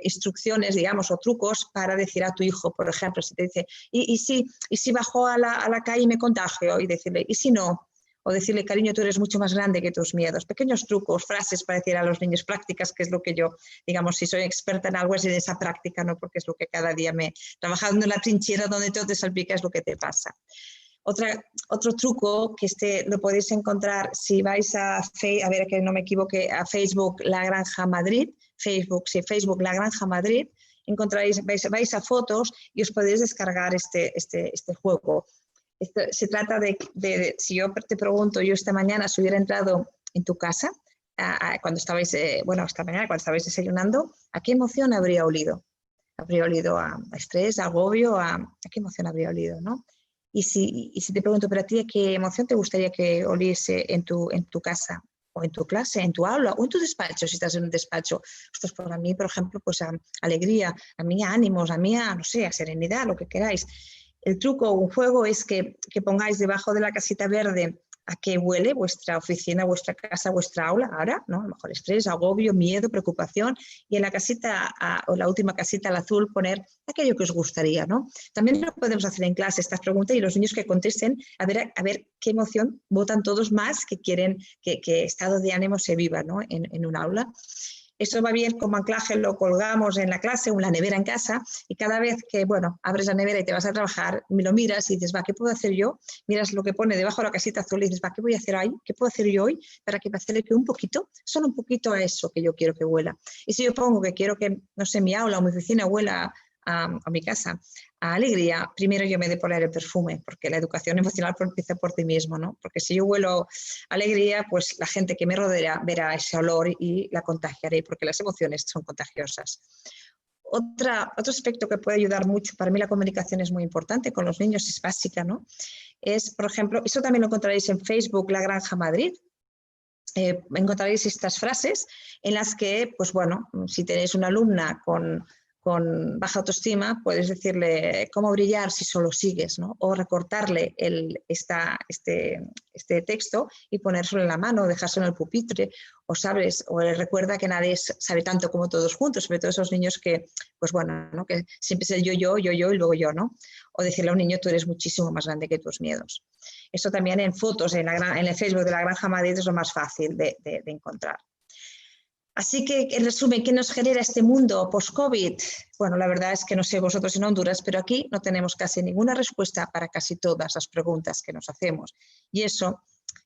instrucciones, digamos, o trucos para decir a tu hijo, por ejemplo, si te dice, ¿y si bajo a la calle y me contagio? Y decirle, ¿y si no? O decirle, cariño, tú eres mucho más grande que tus miedos. Pequeños trucos, frases para decir a los niños, prácticas, que es lo que yo, digamos, si soy experta en algo es en esa práctica, ¿no? Porque es lo que cada día trabajando en la trinchera donde todo te salpica, es lo que te pasa. Otro truco que lo podéis encontrar si vais a ver que no me equivoque, a Facebook La Granja Madrid, Facebook La Granja Madrid, encontraréis, vais a fotos y os podéis descargar este juego. Se trata de, si yo te pregunto, yo esta mañana si hubiera entrado en tu casa, cuando estabais, esta mañana cuando estabais desayunando, ¿a qué emoción habría olido? Habría olido a estrés, a agobio, ¿a qué emoción habría olido, no? Y si te pregunto, ¿pero a ti a qué emoción te gustaría que oliese en tu casa, o en tu clase, en tu aula, o en tu despacho, si estás en un despacho? Pues para mí, por ejemplo, pues a alegría, a mí a ánimos, a mí a, no sé, a serenidad, lo que queráis. El truco o un juego es que pongáis debajo de la casita verde a qué huele vuestra oficina, vuestra casa, vuestra aula ahora, ¿no? A lo mejor estrés, agobio, miedo, preocupación, y en la casita o la última casita, al azul, poner aquello que os gustaría, ¿no? También lo podemos hacer en clase, estas preguntas, y los niños que contesten a ver qué emoción votan todos más, que quieren que estado de ánimo se viva, ¿no? en un aula. Eso va bien como anclaje, lo colgamos en la clase o en la nevera en casa, y cada vez que, abres la nevera y te vas a trabajar, lo miras y dices, ¿qué puedo hacer yo? Miras lo que pone debajo de la casita azul y dices, ¿qué voy a hacer ahí? ¿Qué puedo hacer yo hoy para que me acerque un poquito, solo un poquito a eso que yo quiero que huela? Y si yo pongo que quiero que, no sé, mi aula o mi oficina huela a mi casa a alegría, primero yo me he de poner el perfume, porque la educación emocional empieza por ti mismo, ¿no? Porque si yo huelo alegría, pues la gente que me rodea verá ese olor y la contagiaré, porque las emociones son contagiosas. Otro aspecto que puede ayudar mucho, para mí la comunicación es muy importante, con los niños es básica, ¿no? Es, por ejemplo, eso también lo encontraréis en Facebook La Granja Madrid. Encontraréis estas frases en las que, si tenéis una alumna con baja autoestima, puedes decirle cómo brillar si solo sigues, ¿no? O recortarle este texto y ponérselo en la mano, dejárselo en el pupitre, o le recuerda que nadie sabe tanto como todos juntos, sobre todo esos niños que, ¿no? Que siempre es el yo y luego yo, ¿no? O decirle a un niño, tú eres muchísimo más grande que tus miedos. Esto también en fotos, en el Facebook de La Granja Madrid es lo más fácil de encontrar. Así que, en resumen, ¿qué nos genera este mundo post-COVID? Bueno, la verdad es que no sé vosotros en Honduras, pero aquí no tenemos casi ninguna respuesta para casi todas las preguntas que nos hacemos. Y eso,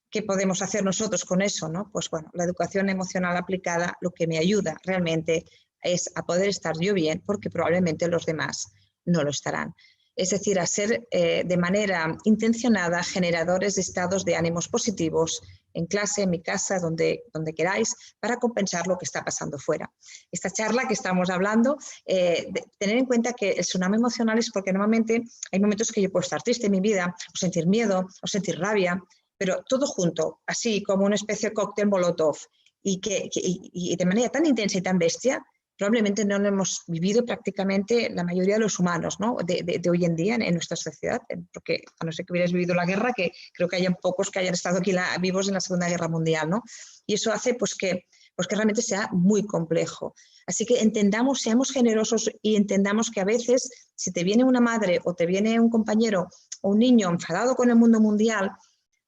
¿qué podemos hacer nosotros con eso, no? Pues la educación emocional aplicada lo que me ayuda realmente es a poder estar yo bien, porque probablemente los demás no lo estarán. Es decir, a ser de manera intencionada generadores de estados de ánimos positivos en clase, en mi casa, donde queráis, para compensar lo que está pasando fuera. Esta charla que estamos hablando, tener en cuenta que el tsunami emocional es porque normalmente hay momentos que yo puedo estar triste en mi vida, o sentir miedo, o sentir rabia, pero todo junto, así como una especie de cóctel Molotov, y de manera tan intensa y tan bestia, probablemente no lo hemos vivido prácticamente la mayoría de los humanos, ¿no? de hoy en día en nuestra sociedad, porque a no ser que hubierais vivido la guerra, que creo que hayan pocos que hayan estado aquí vivos en la Segunda Guerra Mundial, ¿no? Y eso hace pues que realmente sea muy complejo. Así que entendamos, seamos generosos y entendamos que a veces si te viene una madre o te viene un compañero o un niño enfadado con el mundo mundial,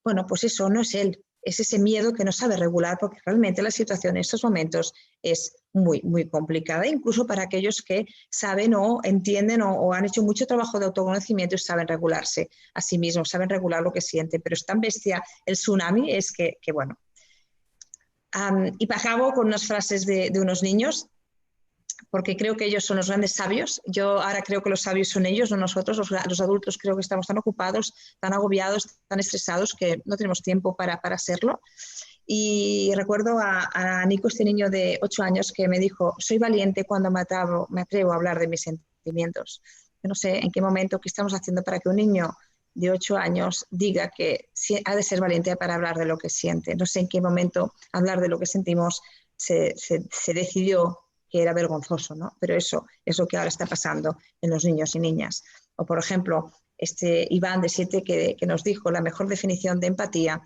bueno, pues eso no es él. Es ese miedo que no sabe regular, porque realmente la situación en estos momentos es muy, muy complicada, incluso para aquellos que saben o entienden o han hecho mucho trabajo de autoconocimiento y saben regularse a sí mismos, saben regular lo que sienten, pero es tan bestia el tsunami, es que bueno. Y acabo con unas frases de unos niños, porque creo que ellos son los grandes sabios. Yo ahora creo que los sabios son ellos, no nosotros. Los adultos creo que estamos tan ocupados, tan agobiados, tan estresados que no tenemos tiempo para hacerlo. Y recuerdo a Nico, este niño de 8 años, que me dijo: soy valiente cuando me atrevo a hablar de mis sentimientos. Yo no sé en qué momento, qué estamos haciendo para que un niño de 8 años diga que ha de ser valiente para hablar de lo que siente. No sé en qué momento hablar de lo que sentimos se decidió que era vergonzoso, ¿no? Pero eso es lo que ahora está pasando en los niños y niñas. O, por ejemplo, este Iván de 7 que nos dijo la mejor definición de empatía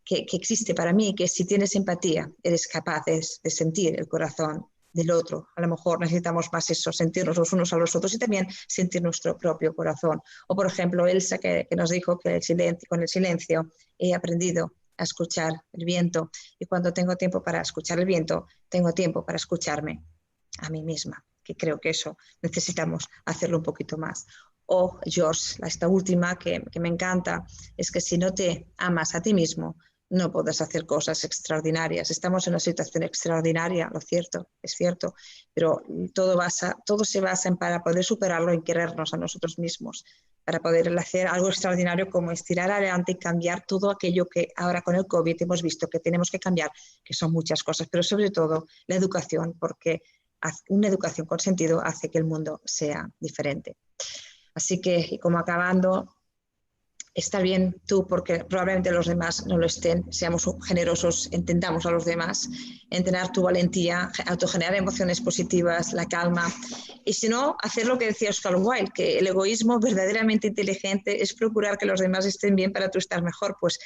que existe para mí, que si tienes empatía, eres capaz de sentir el corazón del otro. A lo mejor necesitamos más eso, sentirnos los unos a los otros y también sentir nuestro propio corazón. O, por ejemplo, Elsa que nos dijo que con el silencio he aprendido a escuchar el viento, y cuando tengo tiempo para escuchar el viento, tengo tiempo para escucharme a mí misma, que creo que eso necesitamos hacerlo un poquito más. O George, esta última que me encanta, es que si no te amas a ti mismo, no puedes hacer cosas extraordinarias. Estamos en una situación extraordinaria, es cierto, pero todo se basa en, para poder superarlo, en querernos a nosotros mismos, para poder hacer algo extraordinario como estirar adelante y cambiar todo aquello que ahora con el COVID hemos visto que tenemos que cambiar, que son muchas cosas, pero sobre todo la educación, porque una educación con sentido hace que el mundo sea diferente. Así que, y como acabando, está bien tú, porque probablemente los demás no lo estén, seamos generosos, entendamos a los demás, entrenar tu valentía, autogenerar emociones positivas, la calma, y si no, hacer lo que decía Oscar Wilde, que el egoísmo verdaderamente inteligente es procurar que los demás estén bien para tú estar mejor. Pues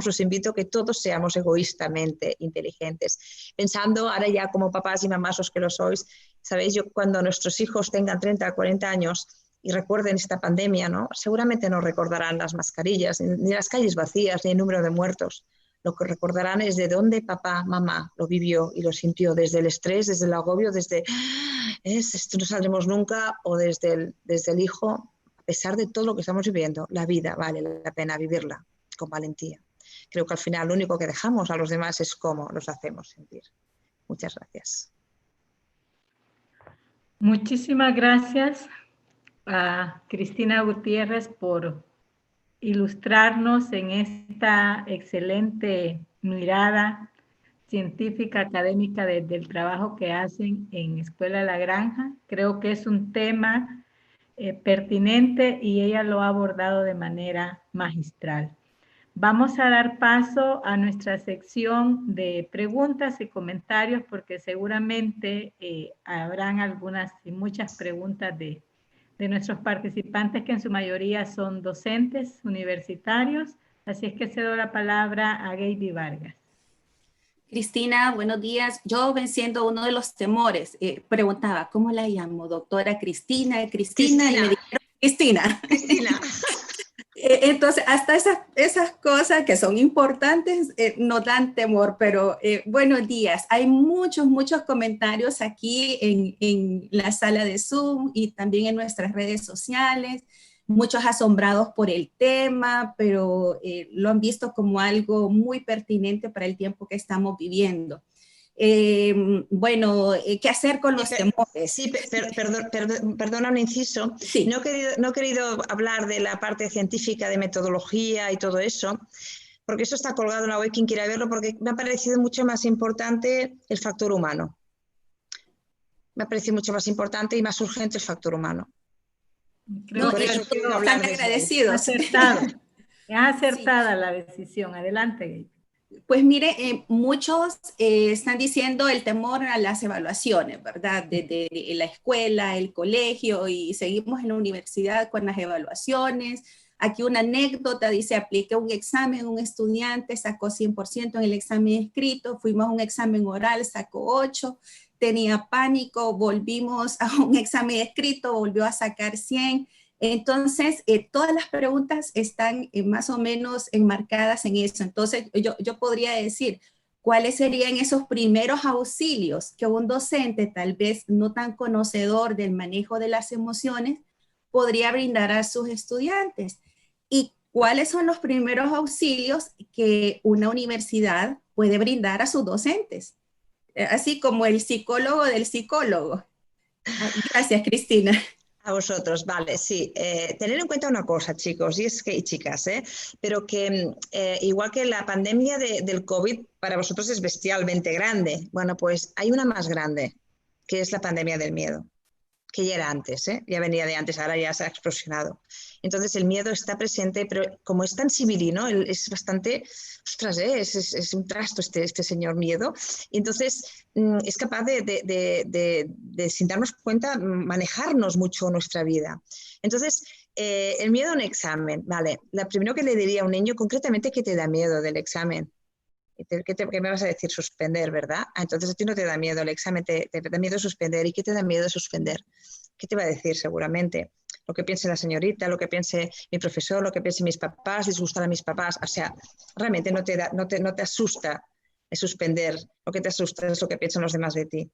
os invito a que todos seamos egoístamente inteligentes. Pensando ahora ya como papás y mamás, los que lo sois, sabéis, yo cuando nuestros hijos tengan 30 o 40 años, y recuerden esta pandemia, ¿no? Seguramente no recordarán las mascarillas, ni las calles vacías, ni el número de muertos. Lo que recordarán es de dónde papá, mamá lo vivió y lo sintió, desde el estrés, desde el agobio, desde esto no saldremos nunca, o desde el hijo, a pesar de todo lo que estamos viviendo, la vida vale la pena vivirla con valentía. Creo que al final lo único que dejamos a los demás es cómo los hacemos sentir. Muchas gracias. Muchísimas gracias a Cristina Gutiérrez por ilustrarnos en esta excelente mirada científica, académica del trabajo que hacen en Escuela La Granja. Creo que es un tema pertinente y ella lo ha abordado de manera magistral. Vamos a dar paso a nuestra sección de preguntas y comentarios, porque seguramente habrán algunas y muchas preguntas de nuestros participantes, que en su mayoría son docentes universitarios. Así es que cedo la palabra a Gaby Vargas. Cristina, buenos días. Yo, venciendo uno de los temores, preguntaba, ¿cómo la llamo? Doctora Cristina, y me dijeron, Cristina. Entonces, hasta esas cosas que son importantes nos dan temor, pero buenos días. Hay muchos comentarios aquí en la sala de Zoom y también en nuestras redes sociales, muchos asombrados por el tema, pero lo han visto como algo muy pertinente para el tiempo que estamos viviendo. ¿Qué hacer con los temores? Sí, perdona un inciso. Sí. No he querido hablar de la parte científica, de metodología y todo eso, porque eso está colgado en la web, quien quiera verlo, porque me ha parecido mucho más importante el factor humano. Me ha parecido mucho más importante y más urgente el factor humano. Creo por que eso quiero están hablar de eso. agradecidos. Acertado. Es acertada la decisión. Adelante, Gaby. Pues mire, muchos están diciendo el temor a las evaluaciones, ¿verdad? Desde la escuela, el colegio y seguimos en la universidad con las evaluaciones. Aquí una anécdota, dice, apliqué un examen, un estudiante sacó 100% en el examen escrito, fuimos a un examen oral, sacó 8, tenía pánico, volvimos a un examen escrito, volvió a sacar 100. Entonces, todas las preguntas están más o menos enmarcadas en eso. Entonces, yo podría decir, ¿cuáles serían esos primeros auxilios que un docente, tal vez no tan conocedor del manejo de las emociones, podría brindar a sus estudiantes? ¿Y cuáles son los primeros auxilios que una universidad puede brindar a sus docentes? Así como el psicólogo del psicólogo. Gracias, Cristina. A vosotros, vale, sí. Tener en cuenta una cosa, chicos, y chicas, pero que igual que la pandemia del COVID para vosotros es bestialmente grande, bueno, pues hay una más grande, que es la pandemia del miedo, que ya era antes, ya venía de antes, ahora ya se ha explosionado. Entonces el miedo está presente, pero como es tan civilino, es bastante, ostras, es un trasto este señor miedo, y entonces es capaz de, sin darnos cuenta, manejarnos mucho nuestra vida. Entonces, el miedo a un examen, vale, lo primero que le diría a un niño, concretamente, ¿qué te da miedo del examen? ¿Qué me vas a decir? Suspender, ¿verdad? Entonces a ti no te da miedo el examen, te da miedo suspender. ¿Y qué te da miedo de suspender? ¿Qué te va a decir seguramente? Lo que piense la señorita, lo que piense mi profesor, lo que piense mis papás, disgustar a mis papás. O sea, realmente no te asusta el suspender. Lo que te asusta es lo que piensan los demás de ti.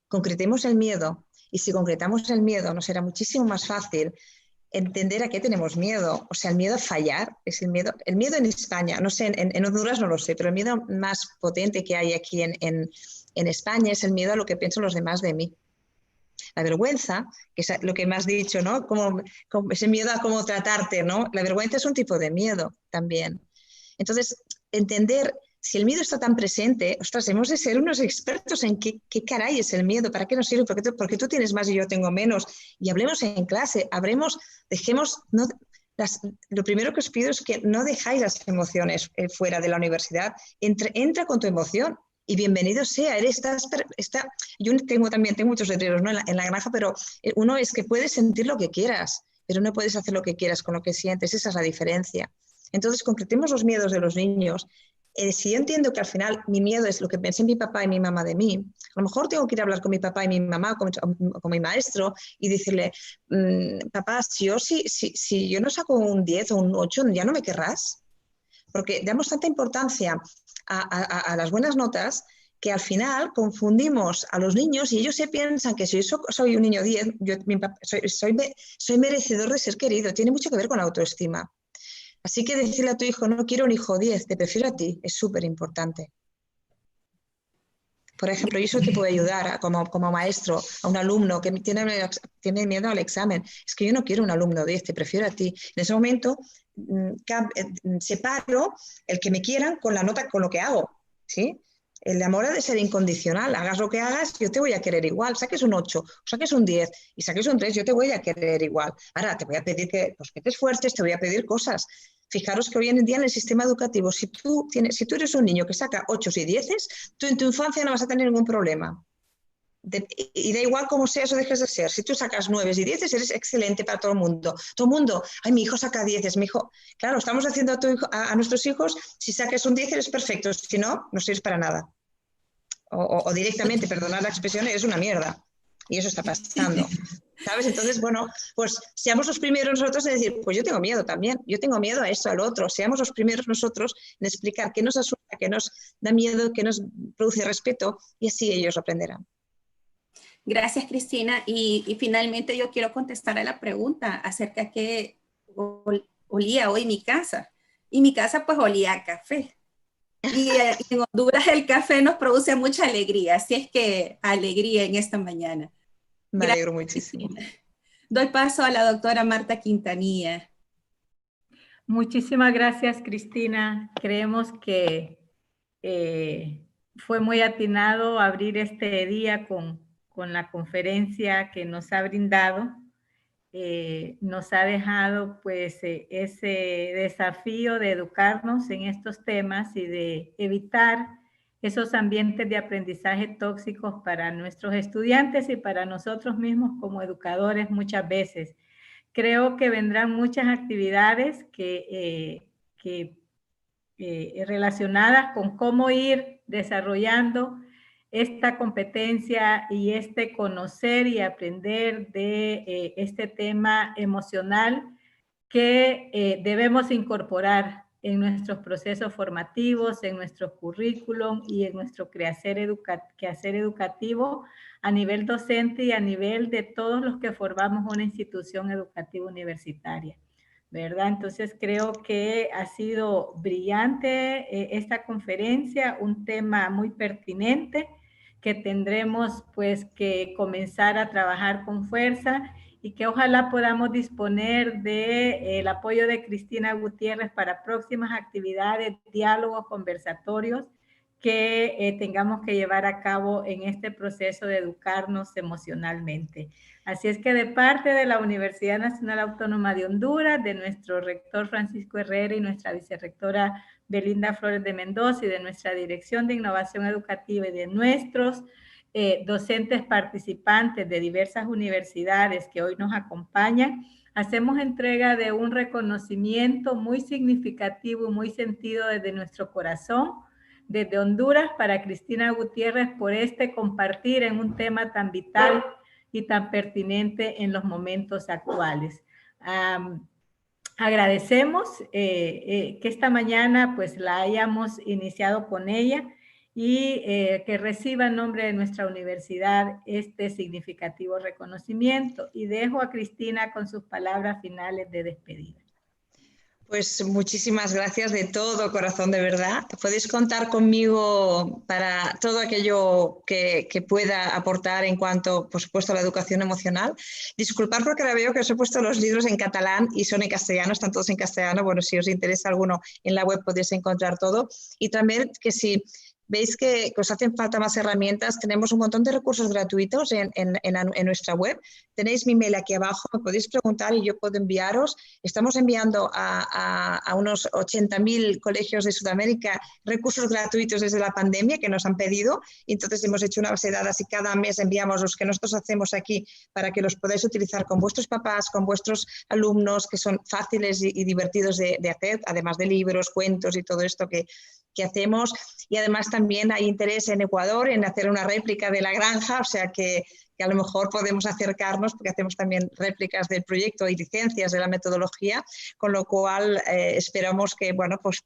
Concretemos el miedo, y si concretamos el miedo nos será muchísimo más fácil entender a qué tenemos miedo. O sea, el miedo a fallar es el miedo en España, no sé, en Honduras no lo sé, pero el miedo más potente que hay aquí en España es el miedo a lo que piensan los demás de mí. La vergüenza, que es lo que me has dicho, ¿no? Como ese miedo a cómo tratarte, ¿no? La vergüenza es un tipo de miedo también. Entonces, entender si el miedo está tan presente, ostras, hemos de ser unos expertos en qué caray es el miedo, para qué nos sirve, porque tú tienes más y yo tengo menos, y hablemos en clase, lo primero que os pido es que no dejáis las emociones fuera de la universidad, entra con tu emoción, y bienvenido sea, yo tengo muchos letreros, ¿no? en la granja, pero uno es que puedes sentir lo que quieras, pero no puedes hacer lo que quieras con lo que sientes, esa es la diferencia. Entonces, concretemos los miedos de los niños. Si yo entiendo que al final mi miedo es lo que pensé mi papá y mi mamá de mí, a lo mejor tengo que ir a hablar con mi papá y mi mamá, con mi maestro, y decirle, papá, si yo no saco un 10 o un 8, ¿ya no me querrás? Porque damos tanta importancia a las buenas notas que al final confundimos a los niños y ellos se piensan que si yo soy un niño 10, soy merecedor de ser querido. Tiene mucho que ver con la autoestima. Así que decirle a tu hijo, no quiero un hijo 10, te prefiero a ti, es súper importante. Por ejemplo, y eso te puede ayudar como maestro a un alumno que tiene miedo al examen. Es que yo no quiero un alumno 10, te prefiero a ti. En ese momento separo el que me quieran con la nota, con lo que hago, ¿sí? El amor ha de ser incondicional. Hagas lo que hagas, yo te voy a querer igual. Saques un 8, saques un 10 y saques un 3, yo te voy a querer igual. Ahora, te voy a pedir que te esfuerces, te voy a pedir cosas. Fijaros que hoy en día en el sistema educativo, si tú eres un niño que saca 8 y 10, tú en tu infancia no vas a tener ningún problema. Y da igual cómo seas o dejes de ser. Si tú sacas 9 y 10, eres excelente para todo el mundo. Todo el mundo, ay, mi hijo saca 10, mi hijo. Claro, estamos haciendo a nuestros hijos, si sacas un 10 eres perfecto, si no, no sirves para nada. O directamente, perdonad la expresión, eres una mierda. Y eso está pasando. ¿Sabes? Entonces, bueno, pues seamos los primeros nosotros en decir, pues yo tengo miedo también, yo tengo miedo a esto, a lo otro. Seamos los primeros nosotros en explicar qué nos asusta, qué nos da miedo, qué nos produce respeto, y así ellos lo aprenderán. Gracias, Cristina. Y finalmente yo quiero contestar a la pregunta acerca de qué olía hoy mi casa. Y mi casa pues olía a café. Y en Honduras el café nos produce mucha alegría, así es que alegría en esta mañana. Me alegro muchísimo. Doy paso a la doctora Marta Quintanilla. Muchísimas gracias, Cristina. Creemos que fue muy atinado abrir este día con la conferencia que nos ha brindado. Nos ha dejado pues ese desafío de educarnos en estos temas y de evitar esos ambientes de aprendizaje tóxicos para nuestros estudiantes y para nosotros mismos como educadores muchas veces. Creo que vendrán muchas actividades relacionadas con cómo ir desarrollando esta competencia y este conocer y aprender de este tema emocional que debemos incorporar en nuestros procesos formativos, en nuestro currículum y en nuestro quehacer educativo a nivel docente y a nivel de todos los que formamos una institución educativa universitaria, ¿verdad? Entonces creo que ha sido brillante esta conferencia, un tema muy pertinente que tendremos pues que comenzar a trabajar con fuerza y que ojalá podamos disponer del apoyo de Cristina Gutiérrez para próximas actividades, diálogos, conversatorios que tengamos que llevar a cabo en este proceso de educarnos emocionalmente. Así es que de parte de la Universidad Nacional Autónoma de Honduras, de nuestro rector Francisco Herrera y nuestra vicerrectora Belinda Flores de Mendoza y de nuestra Dirección de Innovación Educativa y de nuestros docentes participantes de diversas universidades que hoy nos acompañan, hacemos entrega de un reconocimiento muy significativo, muy sentido desde nuestro corazón, desde Honduras, para Cristina Gutiérrez por este compartir en un tema tan vital y tan pertinente en los momentos actuales. Agradecemos que esta mañana pues la hayamos iniciado con ella y que reciba en nombre de nuestra universidad este significativo reconocimiento. Y dejo a Cristina con sus palabras finales de despedida. Pues muchísimas gracias de todo corazón, de verdad. Podéis contar conmigo para todo aquello que pueda aportar en cuanto, por supuesto, a la educación emocional. Disculpad porque ahora veo que os he puesto los libros en catalán y son en castellano, están todos en castellano. Bueno, si os interesa alguno en la web podéis encontrar todo. Y también que si veis que os hacen falta más herramientas, tenemos un montón de recursos gratuitos en nuestra web. Tenéis mi mail aquí abajo, me podéis preguntar y yo puedo enviaros. Estamos enviando a unos 80.000 colegios de Sudamérica recursos gratuitos desde la pandemia que nos han pedido. Y entonces hemos hecho una base de datos y cada mes enviamos los que nosotros hacemos aquí para que los podáis utilizar con vuestros papás, con vuestros alumnos, que son fáciles y divertidos de hacer, además de libros, cuentos y todo esto que hacemos. Y además también hay interés en Ecuador en hacer una réplica de la granja, o sea que a lo mejor podemos acercarnos porque hacemos también réplicas del proyecto y licencias de la metodología, con lo cual esperamos que, bueno, pues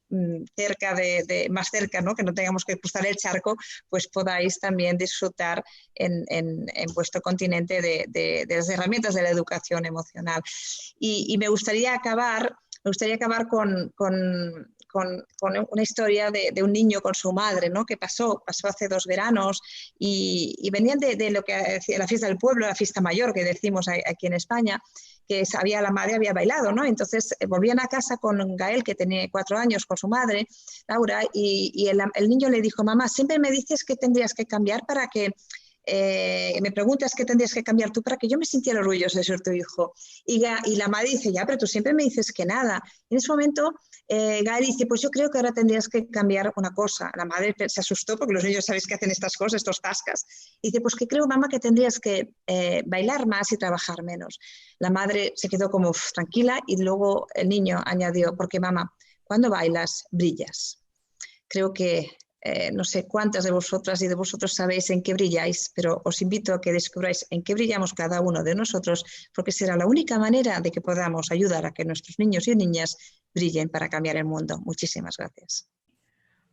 más cerca, ¿no? Que no tengamos que cruzar el charco, pues podáis también disfrutar en vuestro continente de las herramientas de la educación emocional. Y me gustaría acabar con una historia de un niño con su madre, ¿no? Que pasó hace 2 veranos y venían de lo que decía la fiesta del pueblo, la fiesta mayor que decimos aquí en España, que la madre había bailado, ¿no? Entonces volvían a casa con Gael, que tenía 4 años, con su madre, Laura, y el niño le dijo: mamá, siempre me dices que tendrías que cambiar para que... me preguntas qué tendrías que cambiar tú para que yo me sintiera orgulloso de ser tu hijo. Y la madre dice: ya, pero tú siempre me dices que nada. Y en ese momento Gael dice: pues yo creo que ahora tendrías que cambiar una cosa. La madre se asustó porque los niños sabéis que hacen estas cosas, estos tascas. Y dice: pues que creo, mamá, que tendrías que bailar más y trabajar menos. La madre se quedó como tranquila y luego el niño añadió: porque mamá, cuando bailas brillas. Creo que no sé cuántas de vosotras y de vosotros sabéis en qué brilláis, pero os invito a que descubráis en qué brillamos cada uno de nosotros, porque será la única manera de que podamos ayudar a que nuestros niños y niñas brillen para cambiar el mundo. Muchísimas gracias.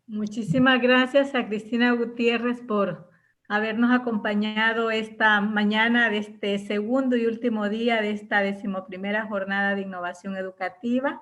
Muchísimas gracias a Cristina Gutiérrez por habernos acompañado esta mañana de este segundo y último día de esta 11ª jornada de innovación educativa.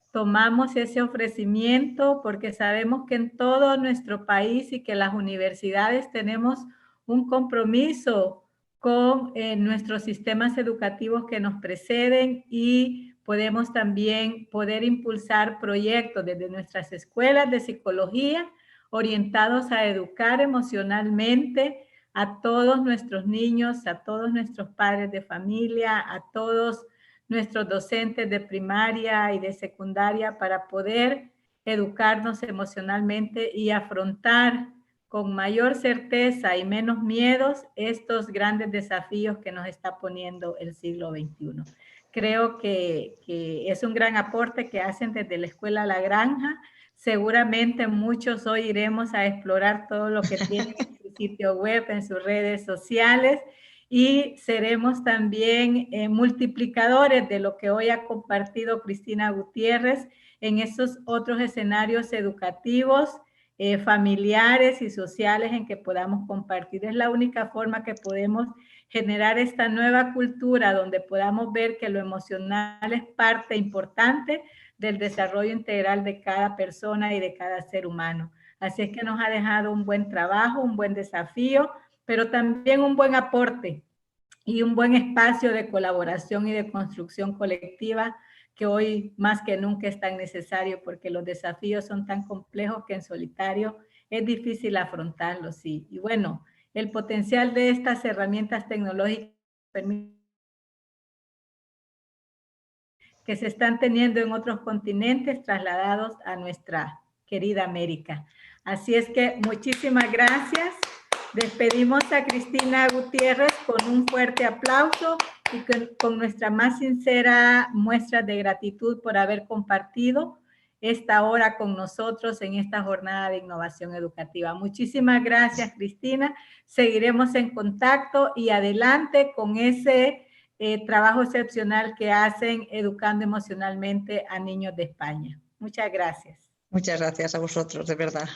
Tomamos ese ofrecimiento porque sabemos que en todo nuestro país y que las universidades tenemos un compromiso con nuestros sistemas educativos que nos preceden y podemos también poder impulsar proyectos desde nuestras escuelas de psicología orientados a educar emocionalmente a todos nuestros niños, a todos nuestros padres de familia, a todos nuestros docentes de primaria y de secundaria para poder educarnos emocionalmente y afrontar con mayor certeza y menos miedos estos grandes desafíos que nos está poniendo el siglo XXI. Creo que es un gran aporte que hacen desde la Escuela La Granja. Seguramente muchos hoy iremos a explorar todo lo que tienen en su sitio web, en sus redes sociales, y seremos también multiplicadores de lo que hoy ha compartido Cristina Gutiérrez en esos otros escenarios educativos, familiares y sociales en que podamos compartir. Es la única forma que podemos generar esta nueva cultura donde podamos ver que lo emocional es parte importante del desarrollo integral de cada persona y de cada ser humano. Así es que nos ha dejado un buen trabajo, un buen desafío, pero también un buen aporte y un buen espacio de colaboración y de construcción colectiva que hoy más que nunca es tan necesario porque los desafíos son tan complejos que en solitario es difícil afrontarlos. Y bueno, el potencial de estas herramientas tecnológicas que se están teniendo en otros continentes trasladados a nuestra querida América. Así es que muchísimas gracias. Despedimos a Cristina Gutiérrez con un fuerte aplauso y con nuestra más sincera muestra de gratitud por haber compartido esta hora con nosotros en esta jornada de innovación educativa. Muchísimas gracias, Cristina. Seguiremos en contacto y adelante con ese trabajo excepcional que hacen educando emocionalmente a niños de España. Muchas gracias. Muchas gracias a vosotros, de verdad.